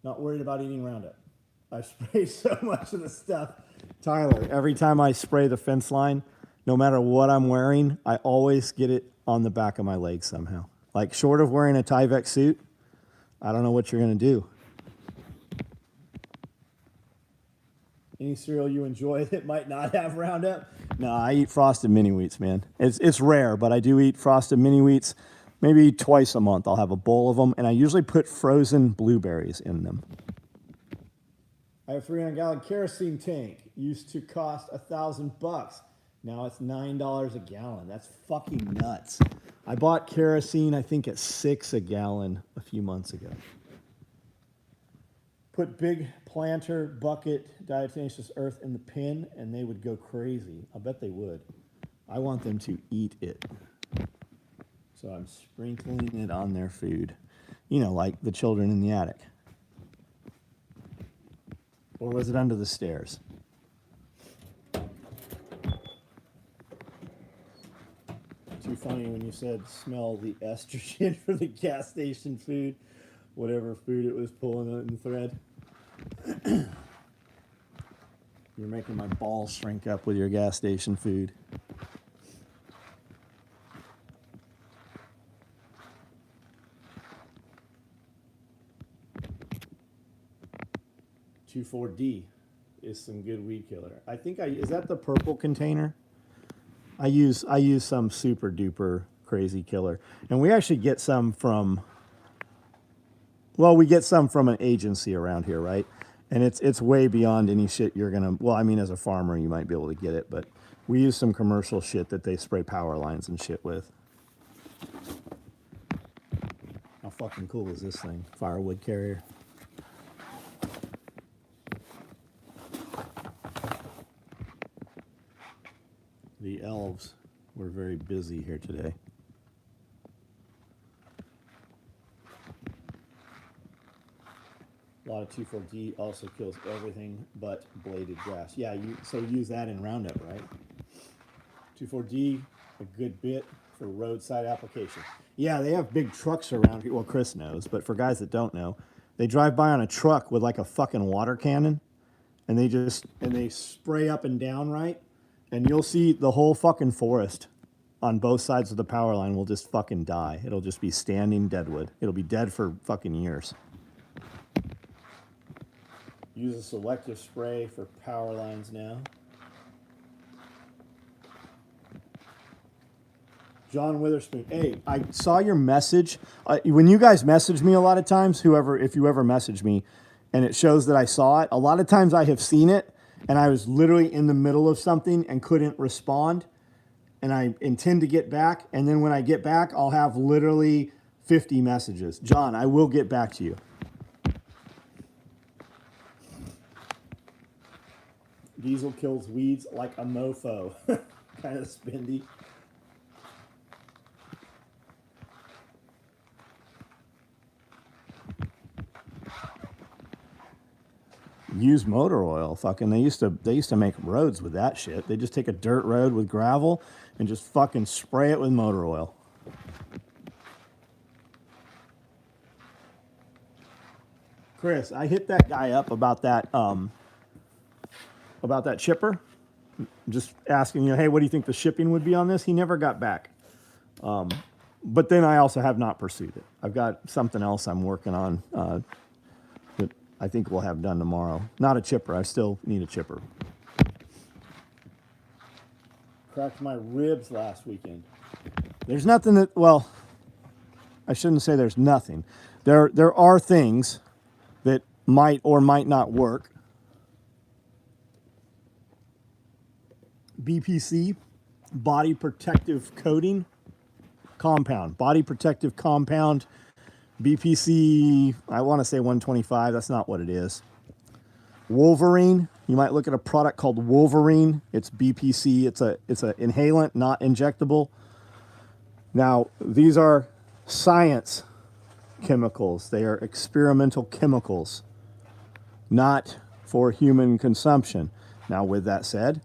Not worried about eating Roundup. I spray so much of the stuff. Tyler, every time I spray the fence line, no matter what I'm wearing, I always get it on the back of my leg somehow. Like, short of wearing a Tyvek suit, I don't know what you're going to do. Any cereal you enjoy that might not have Roundup? No, I eat Frosted Mini Wheats, man. It's rare, but I do eat Frosted Mini Wheats. Maybe twice a month I'll have a bowl of them, and I usually put frozen blueberries in them. I have a 300-gallon kerosene tank. Used to cost $1,000. Now it's $9 a gallon. That's fucking nuts. I bought kerosene, I think, at $6 a gallon a few months ago. Put big planter bucket diatomaceous earth in the pen, and they would go crazy. I bet they would. I want them to eat it. So I'm sprinkling it on their food. You know, like the children in the attic. Or was it under the stairs? Too funny when you said smell the estrogen for the gas station food. Whatever food it was pulling in the thread. You're making my balls shrink up with your gas station food. (2,4-D) is some good weed killer. I think is that the purple container? I use some super duper crazy killer, and we actually get some from. Well, we get some from an agency around here, right? And it's way beyond any shit you're gonna. Well, I mean, as a farmer, you might be able to get it, but we use some commercial shit that they spray power lines and shit with. How fucking cool is this thing? Firewood carrier. The elves were very busy here today. A lot of 2,4-D also kills everything but bladed grass. Yeah, so use that in Roundup, right? 2,4-D, a good bit for roadside application. Yeah, they have big trucks around here. Well, Chris knows, but for guys that don't know, they drive by on a truck with like a fucking water cannon, and they spray up and down, right? And you'll see the whole fucking forest on both sides of the power line will just fucking die. It'll just be standing deadwood. It'll be dead for fucking years. Use a selective spray for power lines now. John Witherspoon. Hey, I saw your message. When you guys message me a lot of times, if you ever message me, and it shows that I saw it, a lot of times I have seen it, and I was literally in the middle of something and couldn't respond, and I intend to get back, and then when I get back, I'll have literally 50 messages. John, I will get back to you. Diesel kills weeds like a mofo. Kind of spendy. Use motor oil. Fucking they used to make roads with that shit. They just take a dirt road with gravel and just fucking spray it with motor oil. Chris, I hit that guy up about that chipper. Just asking, hey, what do you think the shipping would be on this? He never got back. But then I also have not pursued it. I've got something else I'm working on that I think we'll have done tomorrow. Not a chipper. I still need a chipper. Cracked my ribs last weekend. There's nothing that, well, I shouldn't say there's nothing. There are things that might or might not work. BPC, body protective coating compound, body protective compound, BPC, I want to say 125, that's not what it is. Wolverine, you might look at a product called Wolverine. It's BPC, it's an inhalant, not injectable. Now, these are science chemicals. They are experimental chemicals, not for human consumption. Now, with that said,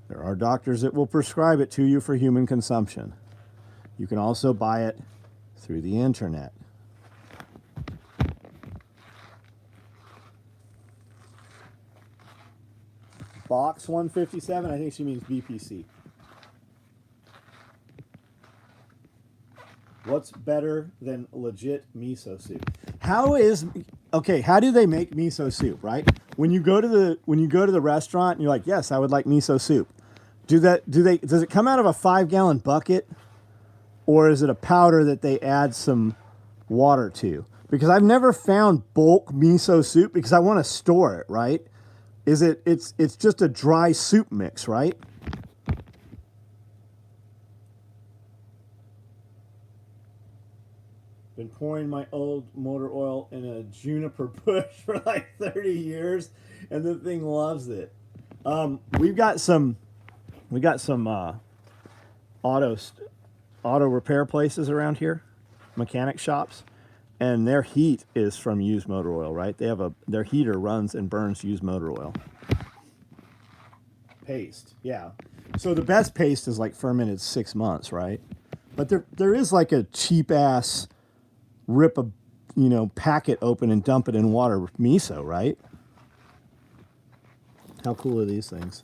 there are doctors that will prescribe it to you for human consumption. You can also buy it through the internet. Box 157, I think she means BPC. What's better than legit miso soup? How do they make miso soup, right? When you go to the restaurant and you're like, yes, I would like miso soup. Does it come out of a 5-gallon bucket, or is it a powder that they add some water to? Because I've never found bulk miso soup because I want to store it, right? It's just a dry soup mix, right? Been pouring my old motor oil in a juniper bush for like 30 years, and the thing loves it. We've got some auto auto repair places around here, mechanic shops, and their heat is from used motor oil, right? They have their heater runs and burns used motor oil. Paste, yeah. So the best paste is like fermented 6 months, right? But there is like a cheap ass rip a packet open and dump it in water with miso, right? How cool are these things?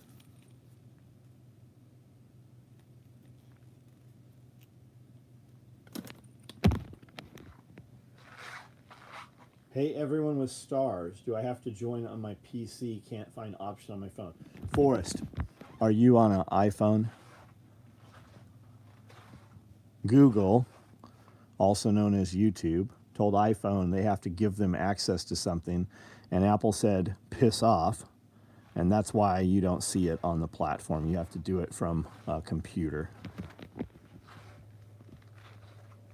Hey, everyone with stars, do I have to join on my PC? Can't find option on my phone. Forrest, are you on an iPhone? Google, also known as YouTube, told iPhone they have to give them access to something, and Apple said, piss off, and that's why you don't see it on the platform. You have to do it from a computer.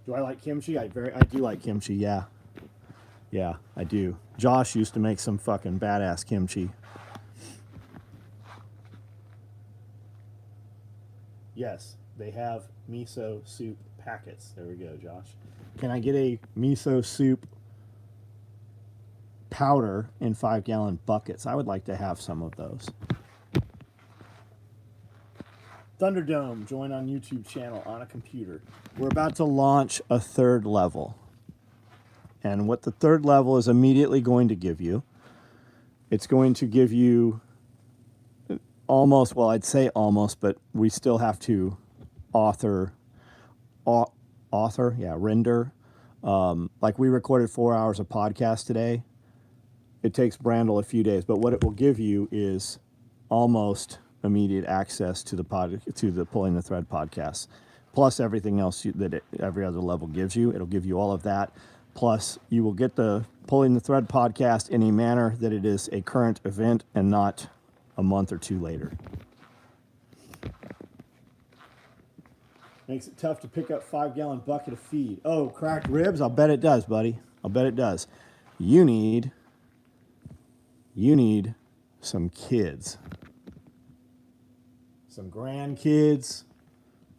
Do I like kimchi? I do like kimchi, yeah. Yeah, I do. Josh used to make some fucking badass kimchi. Yes, they have miso soup packets. There we go, Josh. Can I get a miso soup powder in 5-gallon buckets? I would like to have some of those. Thunderdome, join on YouTube channel on a computer. We're about to launch a 3rd level. And what the 3rd level is immediately going to give you, it's going to give you almost, well, I'd say almost, but we still have to render. Like we recorded 4 hours of podcast today. It takes Brandel a few days, but what it will give you is almost immediate access to the Pulling the Thread podcast, plus everything else that every other level gives you. It'll give you all of that. Plus, you will get the Pulling the Thread podcast in a manner that it is a current event and not a month or 2 later. Makes it tough to pick up 5-gallon bucket of feed. Oh, cracked ribs? I'll bet it does, buddy. I'll bet it does. You need some kids. Some grandkids,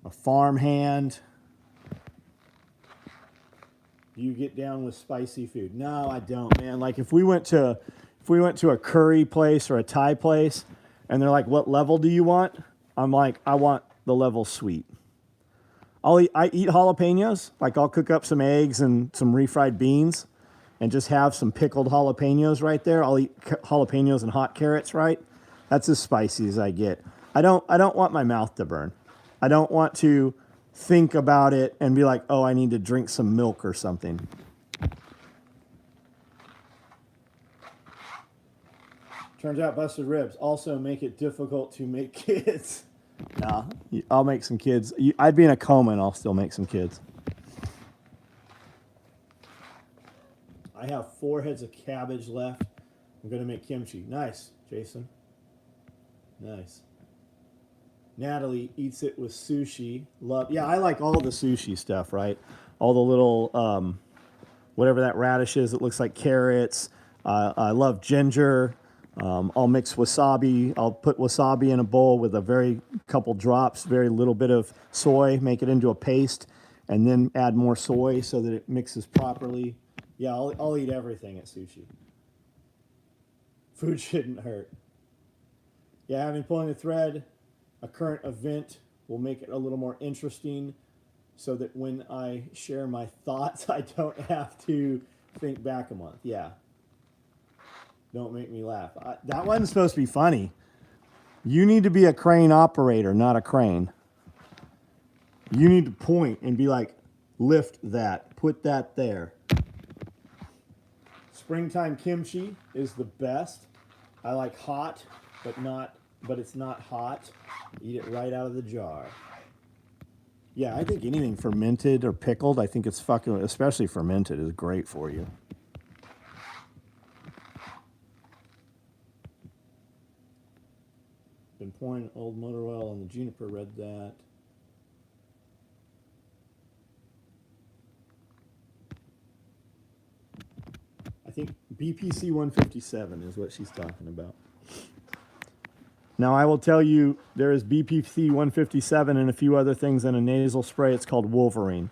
a farmhand. You get down with spicy food? No, I don't, man. Like if we went to a curry place or a Thai place, and they're like, "What level do you want?" I'm like, "I want the level sweet." I eat jalapenos. Like I'll cook up some eggs and some refried beans, and just have some pickled jalapenos right there. I'll eat jalapenos and hot carrots, right? That's as spicy as I get. I don't want my mouth to burn. I don't want to think about it and be like, oh, I need to drink some milk or something. Turns out busted ribs also make it difficult to make kids. Nah, I'll make some kids. I'd be in a coma and I'll still make some kids. I have 4 heads of cabbage left. I'm going to make kimchi. Nice, Jason. Nice. Natalie eats it with sushi. Yeah, I like all the sushi stuff, right? All the little, whatever that radish is, it looks like carrots. I love ginger. I'll mix wasabi. I'll put wasabi in a bowl with a couple drops, very little bit of soy, make it into a paste, and then add more soy so that it mixes properly. Yeah, I'll eat everything at sushi. Food shouldn't hurt. Yeah, having Pulling the Thread, a current event will make it a little more interesting so that when I share my thoughts, I don't have to think back a month. Yeah. Don't make me laugh. That wasn't supposed to be funny. You need to be a crane operator, not a crane. You need to point and be like, lift that, put that there. Springtime kimchi is the best. I like hot, but it's not hot. Eat it right out of the jar. Yeah, I think anything fermented or pickled, I think it's fucking, especially fermented, is great for you. Been pouring old motor oil on the juniper, read that. I think BPC 157 is what she's talking about. Now, I will tell you, there is BPC 157 and a few other things in a nasal spray. It's called Wolverine.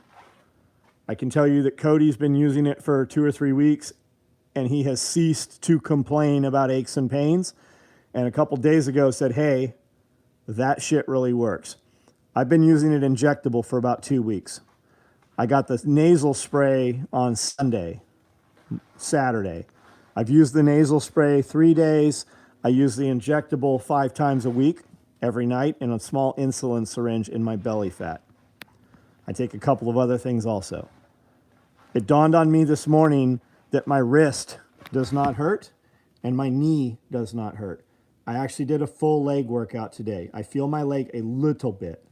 I can tell you that Cody's been using it for 2 or 3 weeks, and he has ceased to complain about aches and pains. And a couple days ago said, hey, that shit really works. I've been using it injectable for about 2 weeks. I got the nasal spray on Saturday. I've used the nasal spray 3 days. I use the injectable 5 times a week, every night, in a small insulin syringe in my belly fat. I take a couple of other things also. It dawned on me this morning that my wrist does not hurt and my knee does not hurt. I actually did a full leg workout today. I feel my leg a little bit.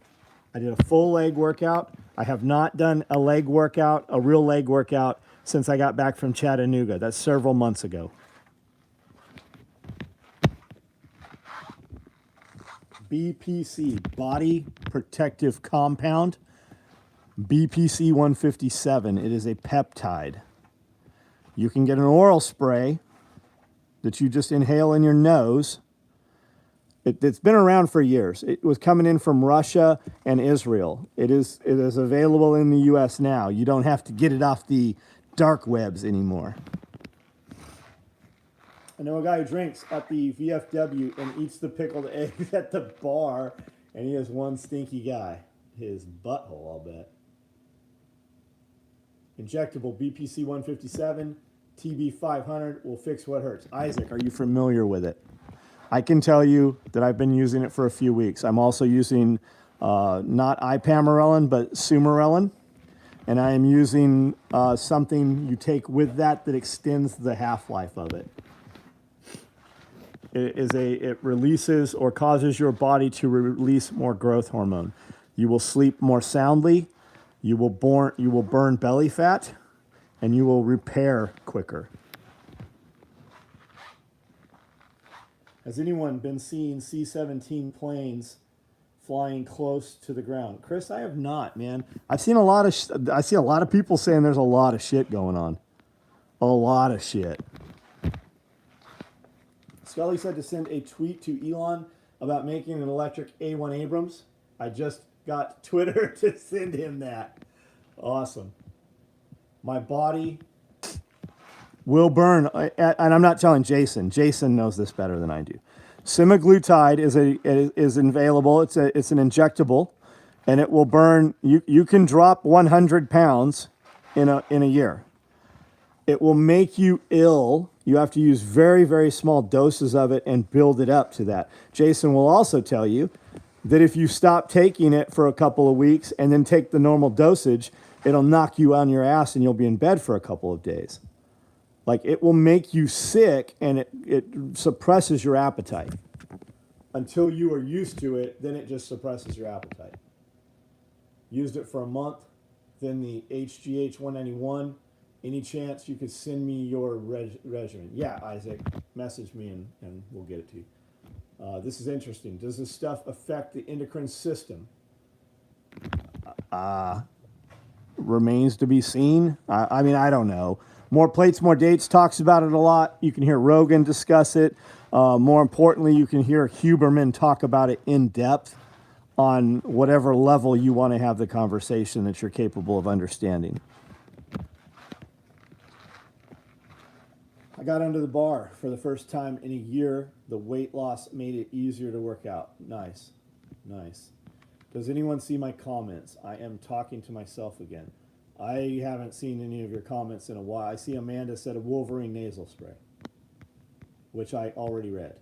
I did a full leg workout. I have not done a leg workout, a real leg workout, since I got back from Chattanooga. That's several months ago. BPC, Body Protective Compound, BPC 157. It is a peptide. You can get an oral spray that you just inhale in your nose. It's been around for years. It was coming in from Russia and Israel. It is available in the U.S. now. You don't have to get it off the dark webs anymore. I know a guy who drinks at the VFW and eats the pickled eggs at the bar, and he is one stinky guy. His butthole, I'll bet. Injectable BPC 157, TB 500 will fix what hurts. Isaac, are you familiar with it? I can tell you that I've been using it for a few weeks. I'm also using not ipamorelin, but sumarelin. And I am using something you take with that extends the half-life of it. It releases or causes your body to release more growth hormone. You will sleep more soundly, you will burn belly fat, and you will repair quicker. Has anyone been seeing C-17 planes flying close to the ground? Chris, I have not, man. I see a lot of people saying there's a lot of shit going on. A lot of shit. Scully said to send a tweet to Elon about making an electric A1 Abrams. I just got Twitter to send him that. Awesome. My body will burn, and I'm not telling Jason. Jason knows this better than I do. Semaglutide is available. It's an injectable, and it will burn. You can drop 100 pounds in a year. It will make you ill. You have to use very, very small doses of it and build it up to that. Jason will also tell you that if you stop taking it for a couple of weeks and then take the normal dosage, it'll knock you on your ass and you'll be in bed for a couple of days. Like, it will make you sick and it suppresses your appetite. Until you are used to it, then it just suppresses your appetite. Used it for a month, then the HGH 191. Any chance you could send me your regimen? Yeah, Isaac, message me and we'll get it to you. This is interesting. Does this stuff affect the endocrine system? Remains to be seen. I mean, I don't know. More Plates, More Dates talks about it a lot. You can hear Rogan discuss it. More importantly, you can hear Huberman talk about it in depth on whatever level you want to have the conversation that you're capable of understanding. I got under the bar for the first time in a year. The weight loss made it easier to work out. Nice. Nice. Does anyone see my comments? I am talking to myself again. I haven't seen any of your comments in a while. I see Amanda said a Wolverine nasal spray, which I already read.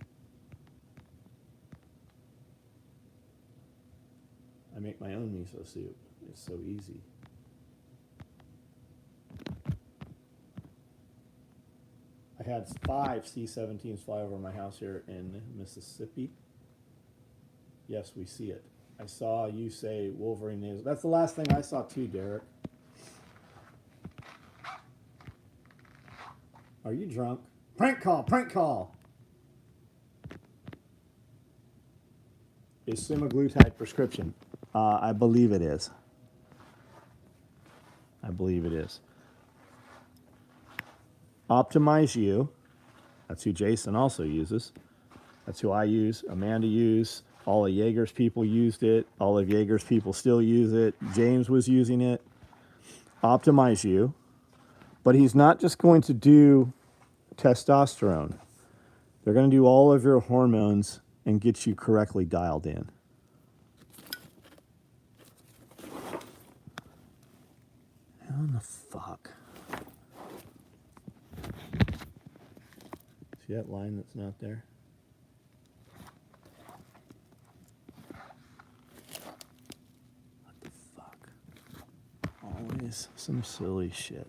I make my own miso soup. It's so easy. I had 5 C-17s fly over my house here in Mississippi. Yes, we see it. I saw you say Wolverine nasal. That's the last thing I saw too, Derek. Are you drunk? Prank call, prank call. Is semaglutide prescription? I believe it is. I believe it is. Optimize You. That's who Jason also uses. That's who I use. Amanda used. All of Jaeger's people used it. All of Jaeger's people still use it. James was using it. Optimize You. But he's not just going to do testosterone. They're going to do all of your hormones and get you correctly dialed in. How in the fuck? See that line that's not there? What the fuck? Always some silly shit.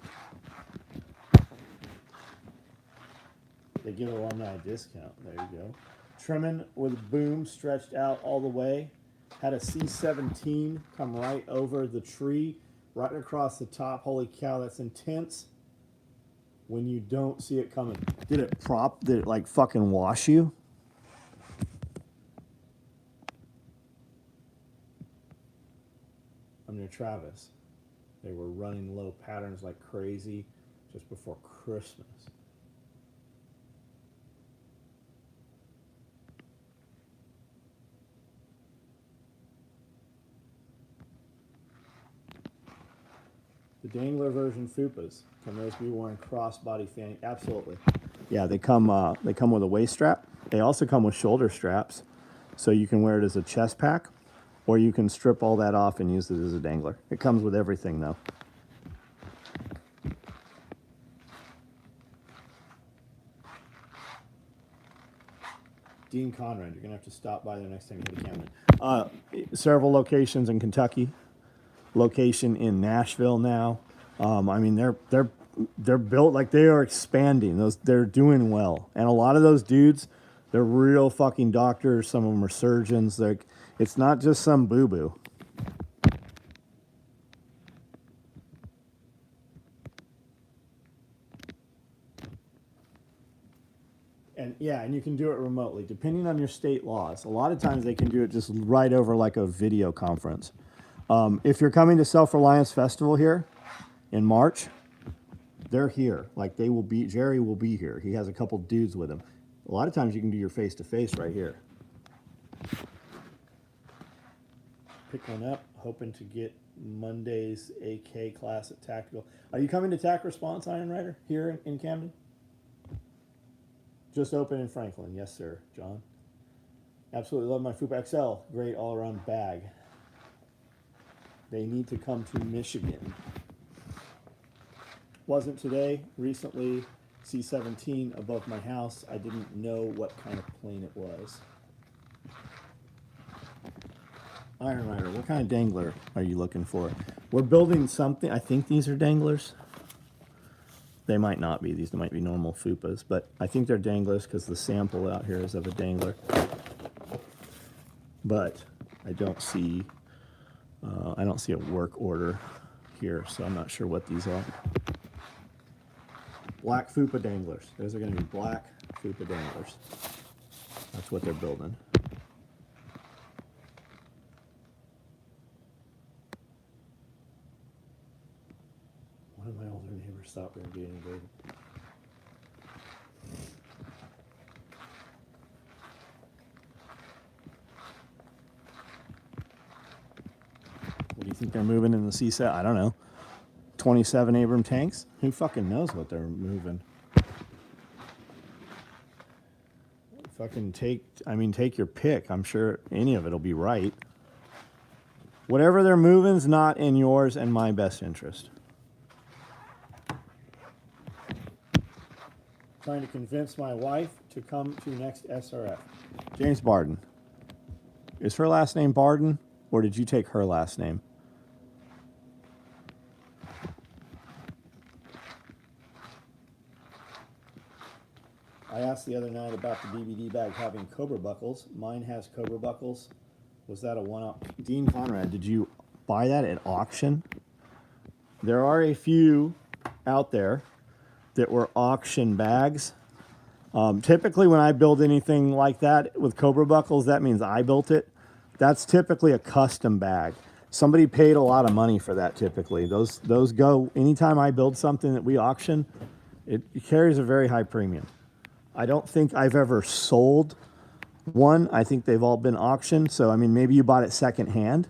They give alumni a discount. There you go. Trimming with boom stretched out all the way. Had a C-17 come right over the tree, right across the top. Holy cow, that's intense when you don't see it coming. Did it like fucking wash you? I'm near Travis. They were running low patterns like crazy just before Christmas. The dangler version fupas. Can those be worn crossbody fanny? Absolutely. Yeah, they come with a waist strap. They also come with shoulder straps, so you can wear it as a chest pack, or you can strip all that off and use it as a dangler. It comes with everything, though. Dean Conrad, you're gonna have to stop by the next time you hit a Camden. Several locations in Kentucky. Location in Nashville now. I mean, they're built like they are expanding. They're doing well, and a lot of those dudes, they're real fucking doctors. Some of them are surgeons. It's not just some boo boo. And yeah, and you can do it remotely, depending on your state laws. A lot of times they can do it just right over like a video conference. If you're coming to Self-Reliance Festival here in March, they're here. Like Jerry will be here. He has a couple dudes with him. A lot of times you can do your face-to-face right here. Pick one up, hoping to get Monday's AK class at Tactical. Are you coming to TAC Response, Iron Rider, here in Camden? Just open in Franklin. Yes, sir, John. Absolutely love my Fupa XL. Great all-around bag. They need to come to Michigan. Wasn't today. Recently, C-17 above my house. I didn't know what kind of plane it was. Iron Rider, what kind of dangler are you looking for? We're building something. I think these are danglers. They might not be. These might be normal Fupas, but I think they're danglers because the sample out here is of a dangler. But I don't see a work order here, so I'm not sure what these are. Black Fupa danglers. Those are going to be black Fupa danglers. That's what they're building. One of my older neighbors thought we were getting invaded. What do you think they're moving in the CSAT? I don't know. 27 Abrams tanks? Who fucking knows what they're moving? Fucking take your pick. I'm sure any of it will be right. Whatever they're moving's not in yours and my best interest. Trying to convince my wife to come to next SRF. James Barden. Is her last name Barden, or did you take her last name? I asked the other night about the BBD bag having cobra buckles. Mine has cobra buckles. Was that a one-off? Dean Conrad, did you buy that at auction? There are a few out there that were auction bags. Typically when I build anything like that with cobra buckles, that means I built it. That's typically a custom bag. Somebody paid a lot of money for that typically. Those go, anytime I build something that we auction, it carries a very high premium. I don't think I've ever sold one. I think they've all been auctioned. So, I mean, maybe you bought it secondhand.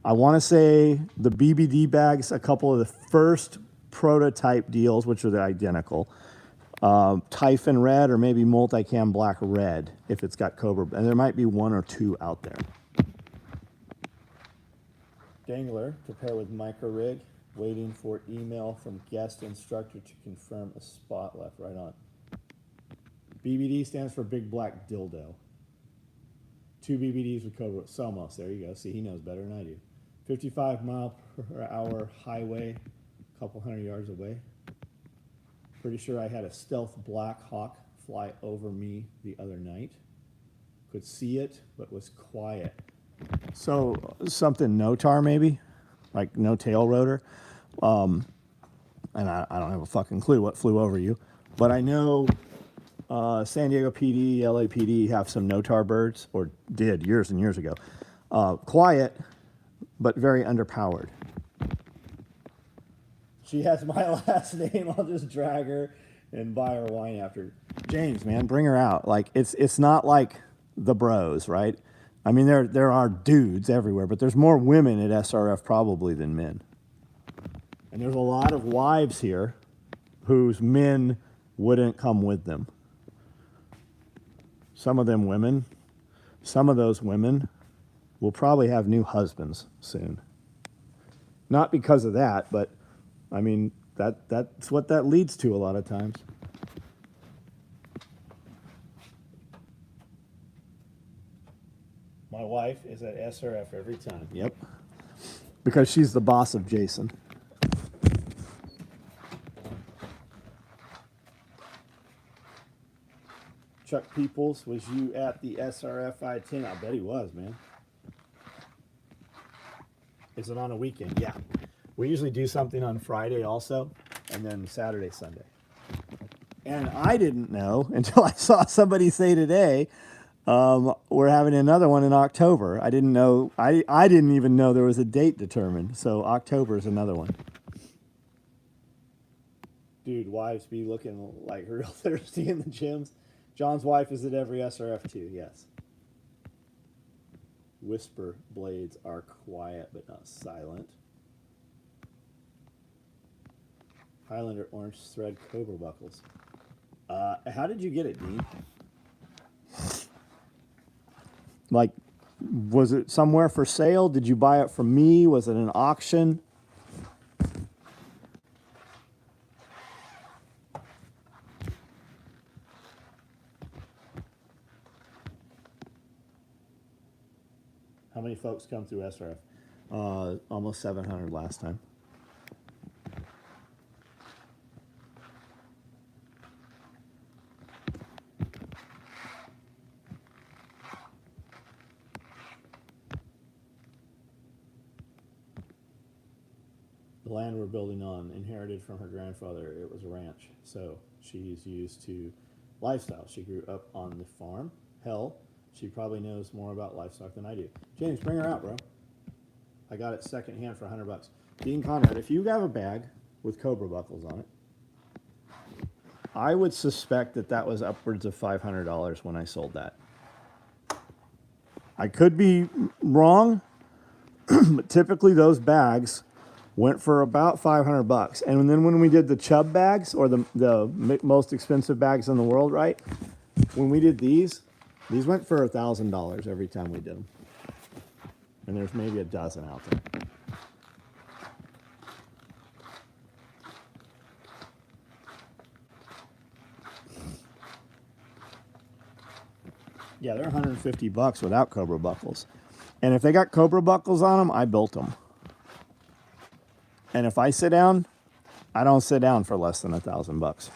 I want to say the BBD bags, a couple of the first prototype deals, which are the identical. Typhon red or maybe multicam black red if it's got cobra. And there might be one or two out there. Dangler to pair with micro rig. Waiting for email from guest instructor to confirm a spot left. Right on. BBD stands for Big Black Dildo. 2 BBDs with cobra. Somos. There you go. See, he knows better than I do. 55-mile-per-hour highway, a couple hundred yards away. Pretty sure I had a stealth Black Hawk fly over me the other night. Could see it, but was quiet. So something no-tar maybe? Like no tail rotor. And I don't have a fucking clue what flew over you. But I know San Diego PD, LAPD have some no-tar birds, or did years and years ago. Quiet, but very underpowered. She has my last name. I'll just drag her and buy her wine after. James, man, bring her out. Like it's not like the bros, right? I mean, there are dudes everywhere, but there's more women at SRF probably than men. And there's a lot of wives here whose men wouldn't come with them. Some of them women, some of those women will probably have new husbands soon. Not because of that, but I mean, that's what that leads to a lot of times. My wife is at SRF every time. Yep. Because she's the boss of Jason. Chuck Peoples, was you at the SRF I-10? I bet he was, man. Is it on a weekend? Yeah. We usually do something on Friday also, and then Saturday, Sunday. And I didn't know until I saw somebody say today, we're having another one in October. I didn't know. I didn't even know there was a date determined. So October is another one. Dude, wives be looking like real thirsty in the gyms. John's wife is at every SRF too. Yes. Whisper blades are quiet but not silent. Highlander orange thread cobra buckles. How did you get it, Dean? Like, was it somewhere for sale? Did you buy it from me? Was it an auction? How many folks come through SRF? Almost 700 last time. The land we're building on, inherited from her grandfather, it was a ranch. So she's used to lifestyle. She grew up on the farm. Hell, she probably knows more about livestock than I do. James, bring her out, bro. I got it secondhand for $100. Dean Conrad, if you have a bag with cobra buckles on it, I would suspect that that was upwards of $500 when I sold that. I could be wrong, but typically those bags went for about $500. And then when we did the chub bags, or the most expensive bags in the world, right? When we did these went for $1,000 every time we did them. And there's maybe a dozen out there. Yeah, they're $150 without cobra buckles. And if they got cobra buckles on them, I built them. And if I sit down I don't sit down for less than $1,000.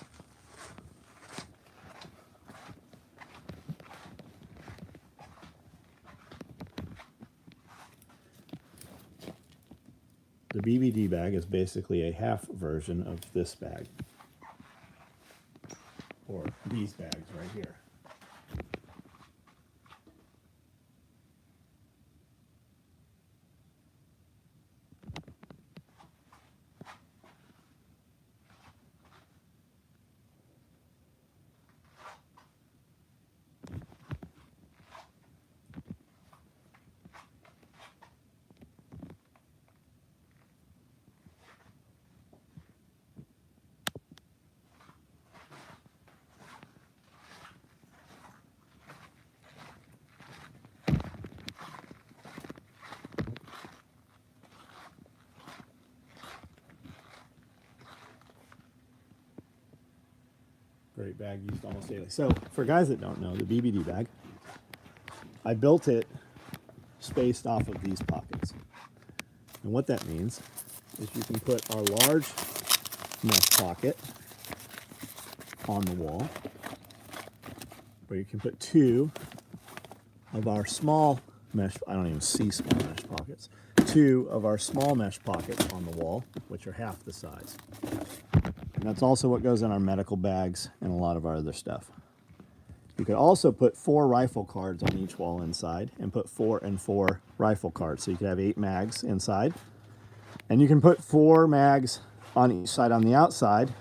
The BBD bag is basically a half version of this bag, or these bags right here. Great bag used almost daily. So for guys that don't know, the BBD bag, I built it spaced off of these pockets. And what that means is you can put our large mesh pocket on the wall, or you can put two of our small mesh, I don't even see small mesh pockets, two of our small mesh pockets on the wall, which are half the size. And that's also what goes in our medical bags and a lot of our other stuff. You could also put 4 rifle cards on each wall inside and put 4 and 4 rifle cards. So you could have 8 mags inside. And you can put 4 mags on each side on the outside.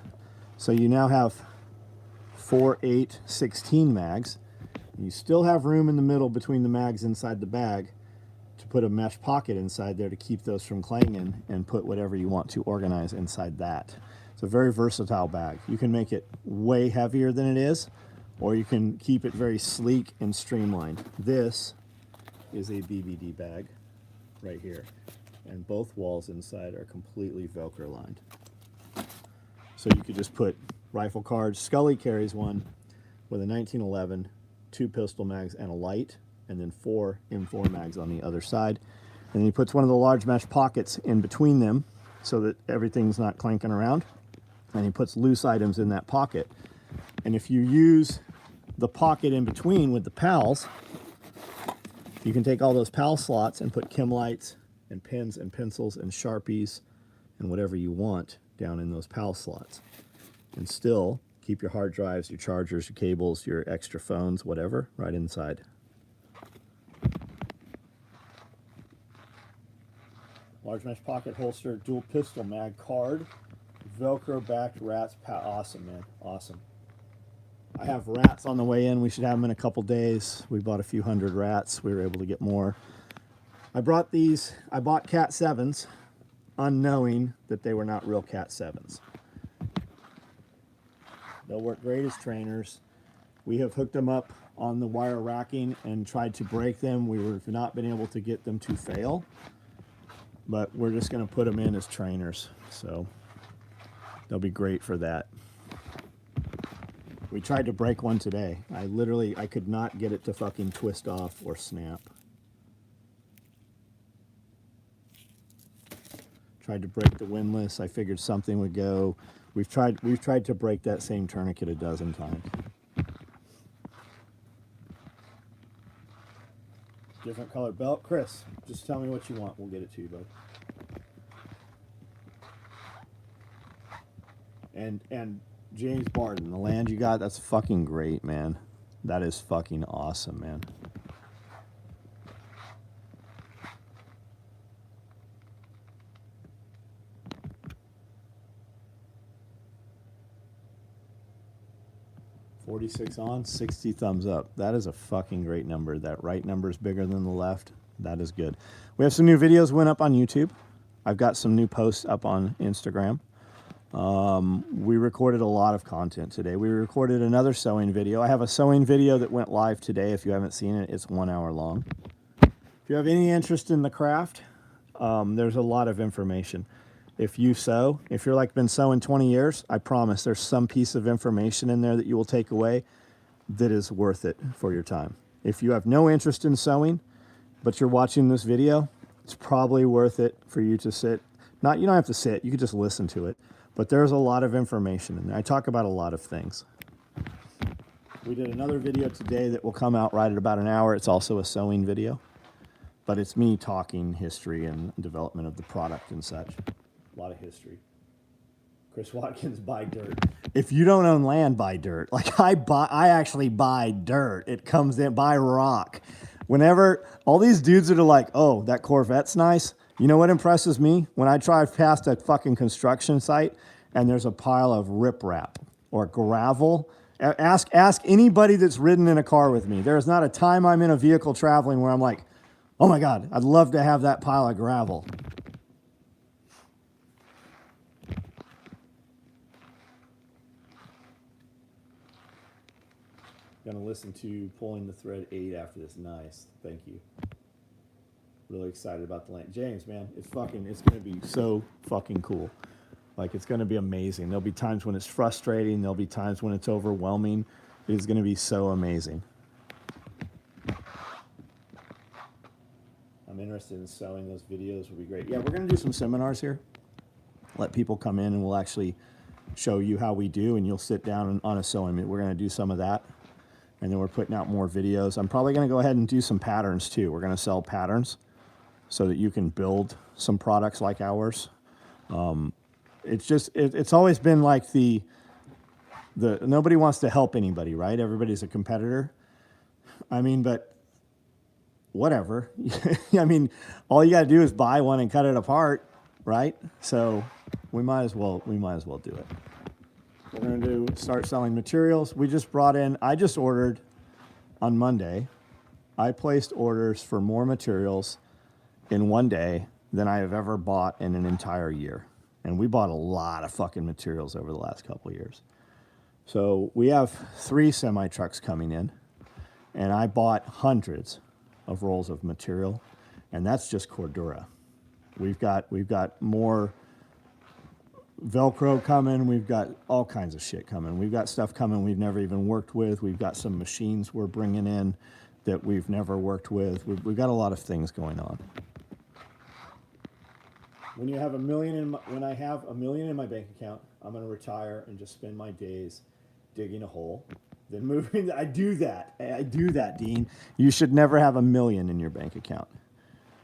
So you now have 4, 8, 16 mags. You still have room in the middle between the mags inside the bag to put a mesh pocket inside there to keep those from clanging, and put whatever you want to organize inside that. It's a very versatile bag. You can make it way heavier than it is, or you can keep it very sleek and streamlined. This is a BBD bag right here, and both walls inside are completely Velcro lined. So you could just put rifle cards. Scully carries one with a 1911, 2 pistol mags and a light, and then 4 M4 mags on the other side. And then he puts one of the large mesh pockets in between them so that everything's not clanking around. And he puts loose items in that pocket. And if you use the pocket in between with the pals, you can take all those pal slots and put chem lights and pens and pencils and Sharpies and whatever you want down in those pal slots. And still keep your hard drives, your chargers, your cables, your extra phones, whatever, right inside. Large mesh pocket holster, dual pistol mag card, Velcro backed rats. Awesome, man. Awesome. I have rats on the way in. We should have them in a couple days. We bought a few hundred rats. We were able to get more. I brought these. I bought Cat 7s, unknowing that they were not real Cat 7s. They'll work great as trainers. We have hooked them up on the wire racking and tried to break them. We have not been able to get them to fail, but we're just going to put them in as trainers. So they'll be great for that. We tried to break one today. I could not get it to fucking twist off or snap. Tried to break the windlass. I figured something would go. We've tried to break that same tourniquet a dozen times. Different color belt. Chris, just tell me what you want. We'll get it to you, bud. And James Barton, the land you got, that's fucking great, man. That is fucking awesome, man. $46 on, 60 thumbs up. That is a fucking great number. That right number is bigger than the left. That is good. We have some new videos went up on YouTube. I've got some new posts up on Instagram. We recorded a lot of content today. We recorded another sewing video. I have a sewing video that went live today. If you haven't seen it, it's 1 hour long. If you have any interest in the craft, there's a lot of information. If you sew, if you're like been sewing 20 years, I promise there's some piece of information in there that you will take away that is worth it for your time. If you have no interest in sewing, but you're watching this video, it's probably worth it for you to sit. You don't have to sit, you could just listen to it. But there's a lot of information in there. I talk about a lot of things. We did another video today that will come out right at about an hour. It's also a sewing video, but it's me talking history and development of the product and such. A lot of history. Chris Watkins, buy dirt. If you don't own land, buy dirt. Like I actually buy dirt. It comes in, buy rock. Whenever all these dudes that are like, oh, that Corvette's nice. You know what impresses me? When I drive past a fucking construction site and there's a pile of riprap or gravel. Ask anybody that's ridden in a car with me. There's not a time I'm in a vehicle traveling where I'm like, oh my God, I'd love to have that pile of gravel. Gonna listen to Pulling the Thread 8 after this. Nice. Thank you. Really excited about the land. James, man, it's gonna be so fucking cool. Like, it's gonna be amazing. There'll be times when it's frustrating. There'll be times when it's overwhelming. It is gonna be so amazing. I'm interested in sewing. Those videos will be great. Yeah, we're gonna do some seminars here. Let people come in and we'll actually show you how we do, and you'll sit down on a sewing meet. We're gonna do some of that. And then we're putting out more videos. I'm probably gonna go ahead and do some patterns too. We're gonna sell patterns so that you can build some products like ours. It's always been like the nobody wants to help anybody, right? Everybody's a competitor. I mean, but whatever. I mean, all you gotta do is buy one and cut it apart, right? So we might as well do it. We're gonna start selling materials. I just ordered on Monday. I placed orders for more materials in one day than I have ever bought in an entire year. And we bought a lot of fucking materials over the last couple of years. So we have 3 semi-trucks coming in, and I bought hundreds of rolls of material, and that's just Cordura. We've got more Velcro coming. We've got all kinds of shit coming. We've got stuff coming we've never even worked with. We've got some machines we're bringing in that we've never worked with. We've got a lot of things going on. When I have $1 million in my bank account, I'm going to retire and just spend my days digging a hole, then moving. I do that, Dean. You should never have $1 million in your bank account.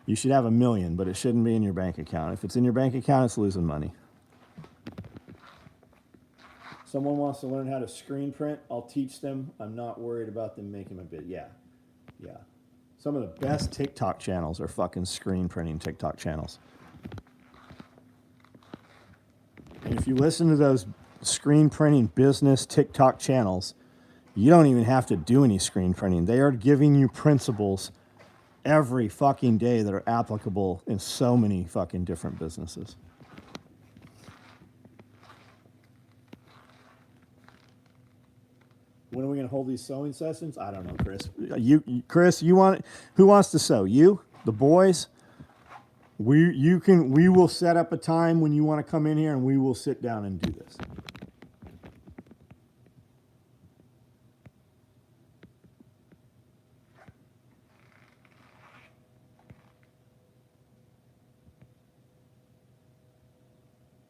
You should have $1 million, but it shouldn't be in your bank account. If it's in your bank account, it's losing money. Someone wants to learn how to screen print, I'll teach them. I'm not worried about them making a bid. Yeah. Some of the best TikTok channels are fucking screen printing TikTok channels. And if you listen to those screen printing business TikTok channels, you don't even have to do any screen printing. They are giving you principles every fucking day that are applicable in so many fucking different businesses. When are we going to hold these sewing sessions? I don't know, Chris. Chris, who wants to sew? You? The boys? We will set up a time when you want to come in here and we will sit down and do this.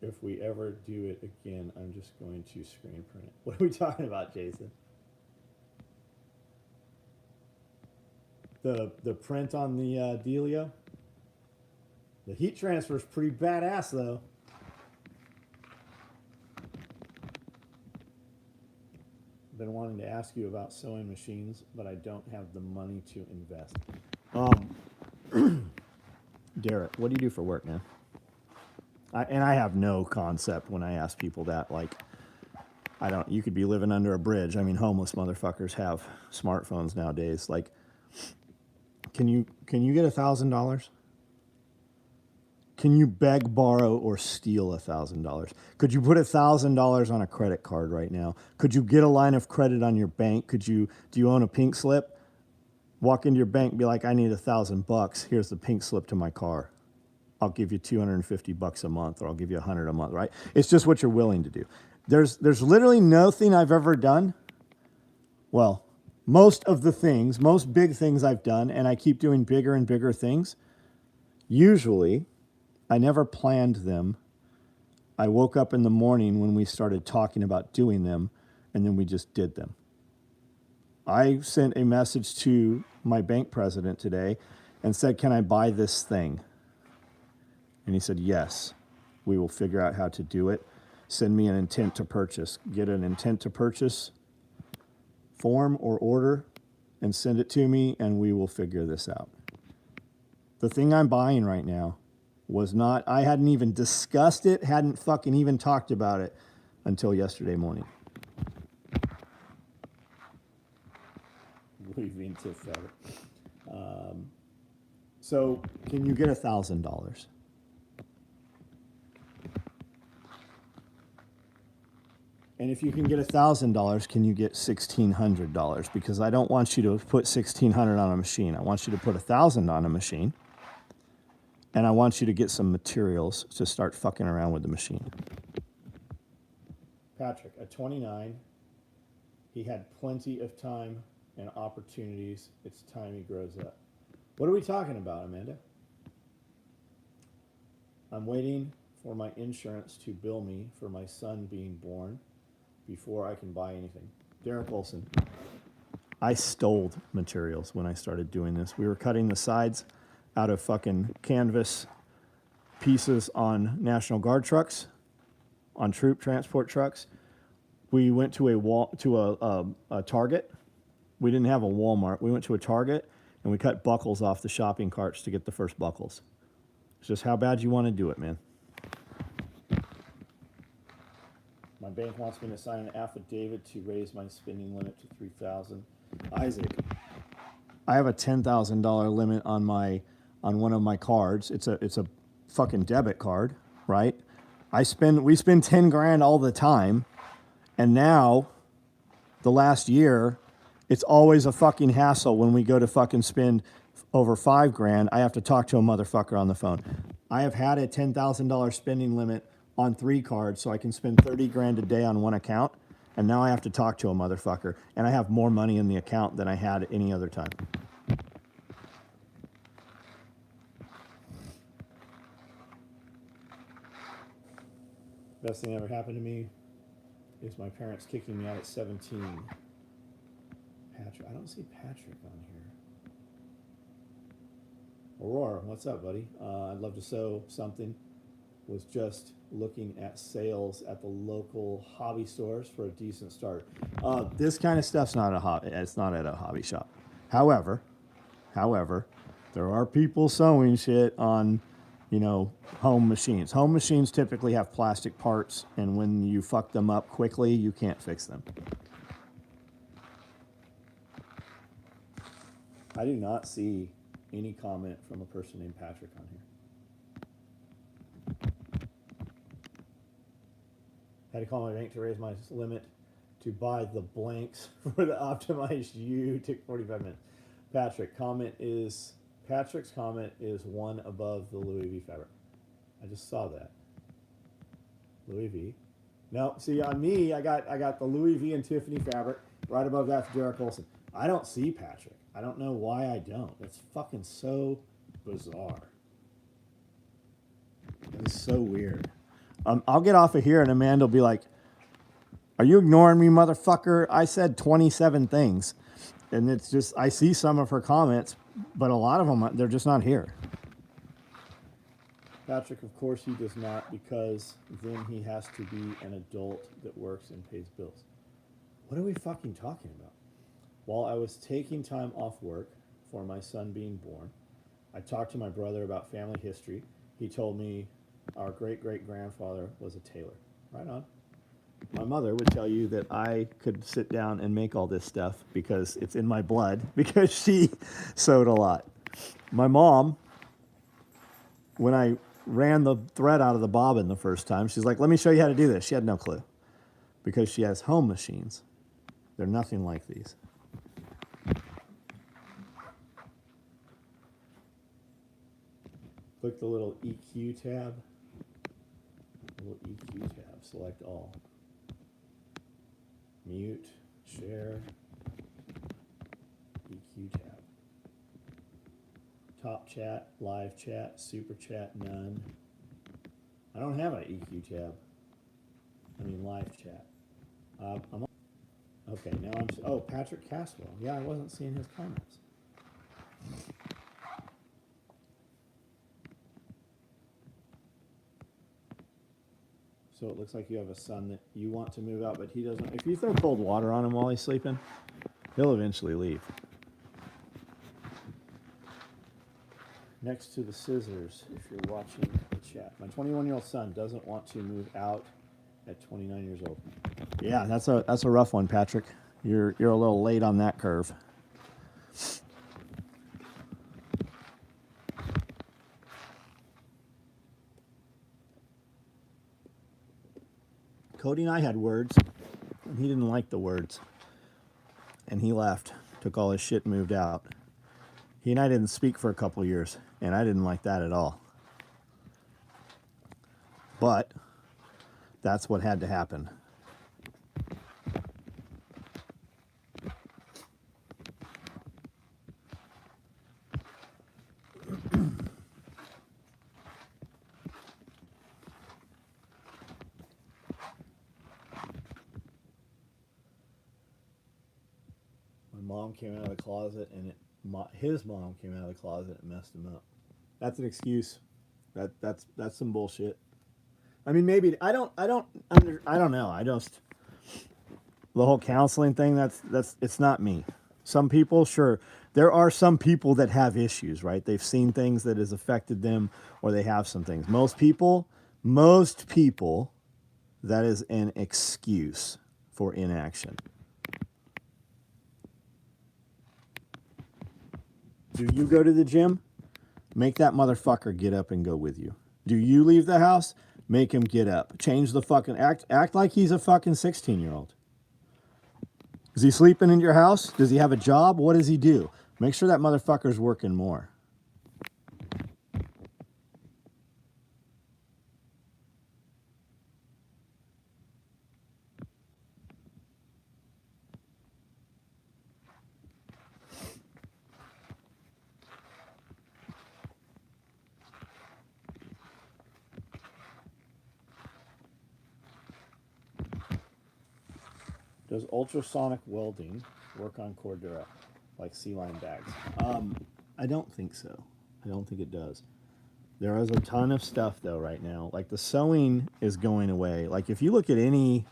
If we ever do it again, I'm just going to screen print it. What are we talking about, Jason? The print on the Delio? The heat transfer is pretty badass, though. I've been wanting to ask you about sewing machines, but I don't have the money to invest. Derek, what do you do for work, man? I have no concept when I ask people that. Like, you could be living under a bridge. I mean, homeless motherfuckers have smartphones nowadays. Like, can you get $1,000? Can you beg, borrow, or steal $1,000? Could you put $1,000 on a credit card right now? Could you get a line of credit on your bank? Do you own a pink slip? Walk into your bank and be like, I need $1,000. Here's the pink slip to my car. I'll give you $250 a month, or I'll give you $100 a month, right? It's just what you're willing to do. There's literally nothing I've ever done. Well, most big things I've done, and I keep doing bigger and bigger things. Usually, I never planned them. I woke up in the morning when we started talking about doing them, and then we just did them. I sent a message to my bank president today and said, can I buy this thing? And he said, yes, we will figure out how to do it. Send me an intent to purchase. Get an intent to purchase form or order and send it to me, and we will figure this out. The thing I'm buying right now was not, I hadn't even discussed it, hadn't fucking even talked about it until yesterday morning. Leaving to feather. So can you get $1,000? And if you can get $1,000, can you get $1,600? Because I don't want you to put $1,600 on a machine. I want you to put $1,000 on a machine. And I want you to get some materials to start fucking around with the machine. Patrick, at 29, he had plenty of time and opportunities. It's time he grows up. What are we talking about, Amanda? I'm waiting for my insurance to bill me for my son being born before I can buy anything. Derek Olson. I stole materials when I started doing this. We were cutting the sides out of fucking canvas pieces on National Guard trucks, on troop transport trucks. We went to a Target. We didn't have a Walmart. We went to a Target and we cut buckles off the shopping carts to get the first buckles. It's just how bad you want to do it, man. My bank wants me to sign an affidavit to raise my spending limit to $3,000. Isaac, I have a $10,000 limit on one of my cards. It's a fucking debit card, right? We spend 10 grand all the time, and now the last year it's always a fucking hassle when we go to fucking spend over 5 grand. I have to talk to a motherfucker on the phone. I have had a $10,000 spending limit on 3 cards so I can spend 30 grand a day on one account, and now I have to talk to a motherfucker, and I have more money in the account than I had any other time. Best thing that ever happened to me is my parents kicking me out at 17. Patrick, I don't see Patrick on here. Aurora, what's up, buddy? I'd love to sew something. Was just looking at sales at the local hobby stores for a decent start. This kind of stuff's not a hobby. It's not at a hobby shop. However, there are people sewing shit on, home machines. Home machines typically have plastic parts, and when you fuck them up quickly, you can't fix them. I do not see any comment from a person named Patrick on here. Had to call my bank to raise my limit to buy the blanks for the optimized U. Took 45 minutes. Patrick's comment is one above the Louis V fabric. I just saw that. Louis V. No, see on me, I got the Louis V and Tiffany fabric. Right above that's Derek Olson. I don't see Patrick. I don't know why I don't. It's fucking so bizarre. It's so weird. I'll get off of here and Amanda will be like, are you ignoring me, motherfucker? I said 27 things. And it's just, I see some of her comments, but a lot of them, they're just not here. Patrick, of course he does not, because then he has to be an adult that works and pays bills. What are we fucking talking about? While I was taking time off work for my son being born, I talked to my brother about family history. He told me our great-great-grandfather was a tailor. Right on. My mother would tell you that I could sit down and make all this stuff because it's in my blood, because she sewed a lot. My mom, when I ran the thread out of the bobbin the first time, she's like, let me show you how to do this. She had no clue, because she has home machines. They're nothing like these. Click the little EQ tab. Little EQ tab, select all. Mute, share, EQ tab. Top chat, live chat, super chat, none. I don't have an EQ tab. mean live chat. Okay, now I'm. Oh, Patrick Caswell. Yeah, I wasn't seeing his comments. So it looks like you have a son that you want to move out, but he doesn't. If you throw cold water on him while he's sleeping, he'll eventually leave. Next to the scissors, if you're watching the chat. My 21-year-old son doesn't want to move out at 29 years old. Yeah, that's a rough one, Patrick. You're a little late on that curve. Cody and I had words, and he didn't like the words. And he left, took all his shit and moved out. He and I didn't speak for a couple years, and I didn't like that at all. But that's what had to happen. My mom came out of the closet, and his mom came out of the closet and messed him up. That's an excuse. That's some bullshit. I mean, maybe I don't know. I just, the whole counseling thing. It's not me. Some people, sure, there are some people that have issues, right? They've seen things that has affected them, or they have some things. Most people, that is an excuse for inaction. Do you go to the gym? Make that motherfucker get up and go with you. Do you leave the house? Make him get up. Change the fucking act like he's a fucking 16-year-old. Is he sleeping in your house? Does he have a job? What does he do? Make sure that motherfucker's working more. Does ultrasonic welding work on Cordura, like sea line bags? I don't think so. I don't think it does. There is a ton of stuff, though, right now. Like, the sewing is going away. Like, if you look at any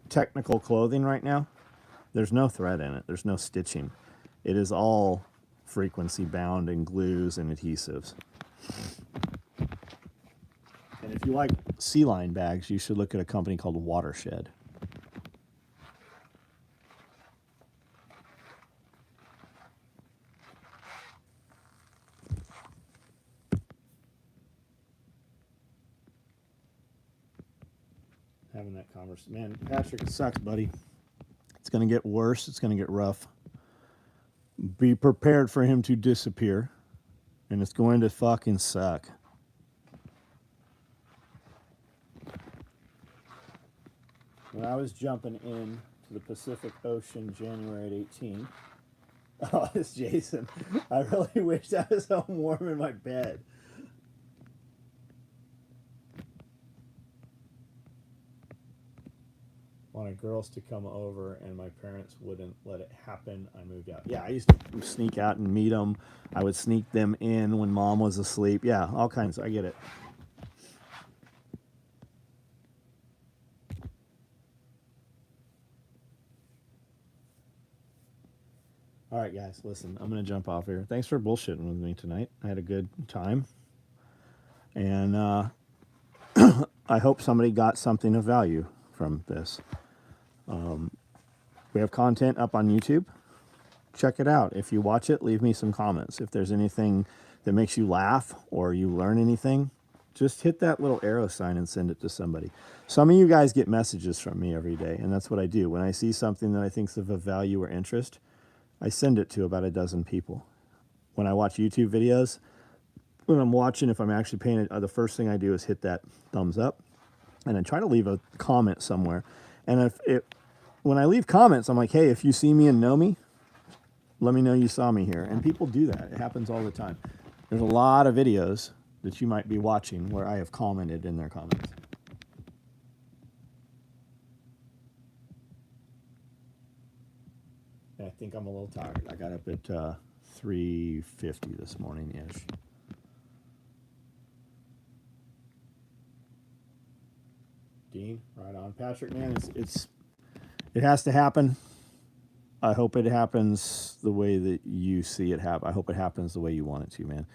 technical clothing right now, there's no thread in it. There's no stitching. It is all frequency bound and glues and adhesives. And if you like sea line bags, you should look at a company called Watershed. Having that conversation. Man, Patrick, it sucks, buddy. It's going to get worse. It's going to get rough. Be prepared for him to disappear. And it's going to fucking suck. When I was jumping in to the Pacific Ocean January at 18. Oh, it's Jason. I really wish I was home warm in my bed. Wanted girls to come over, and my parents wouldn't let it happen. I moved out. Yeah, I used to sneak out and meet them. I would sneak them in when mom was asleep. Yeah, all kinds. I get it. All right, guys, listen, I'm going to jump off here. Thanks for bullshitting with me tonight. I had a good time. And I hope somebody got something of value from this. We have content up on YouTube. Check it out. If you watch it, leave me some comments. If there's anything that makes you laugh or you learn anything, just hit that little arrow sign and send it to somebody. Some of you guys get messages from me every day, and that's what I do. When I see something that I think is of value or interest, I send it to about a dozen people. When I watch YouTube videos, when I'm watching, if I'm actually paying it, the first thing I do is hit that thumbs up, and I try to leave a comment somewhere. And when I leave comments, I'm like, hey, if you see me and know me, let me know you saw me here. And people do that. It happens all the time. There's a lot of videos that you might be watching where I have commented in their comments. think I'm a little tired. I got up at 3:50 this morning-ish. Dean, right on. Patrick, man, it has to happen. I hope it happens the way that you see it happen. I hope it happens the way you want it to, man.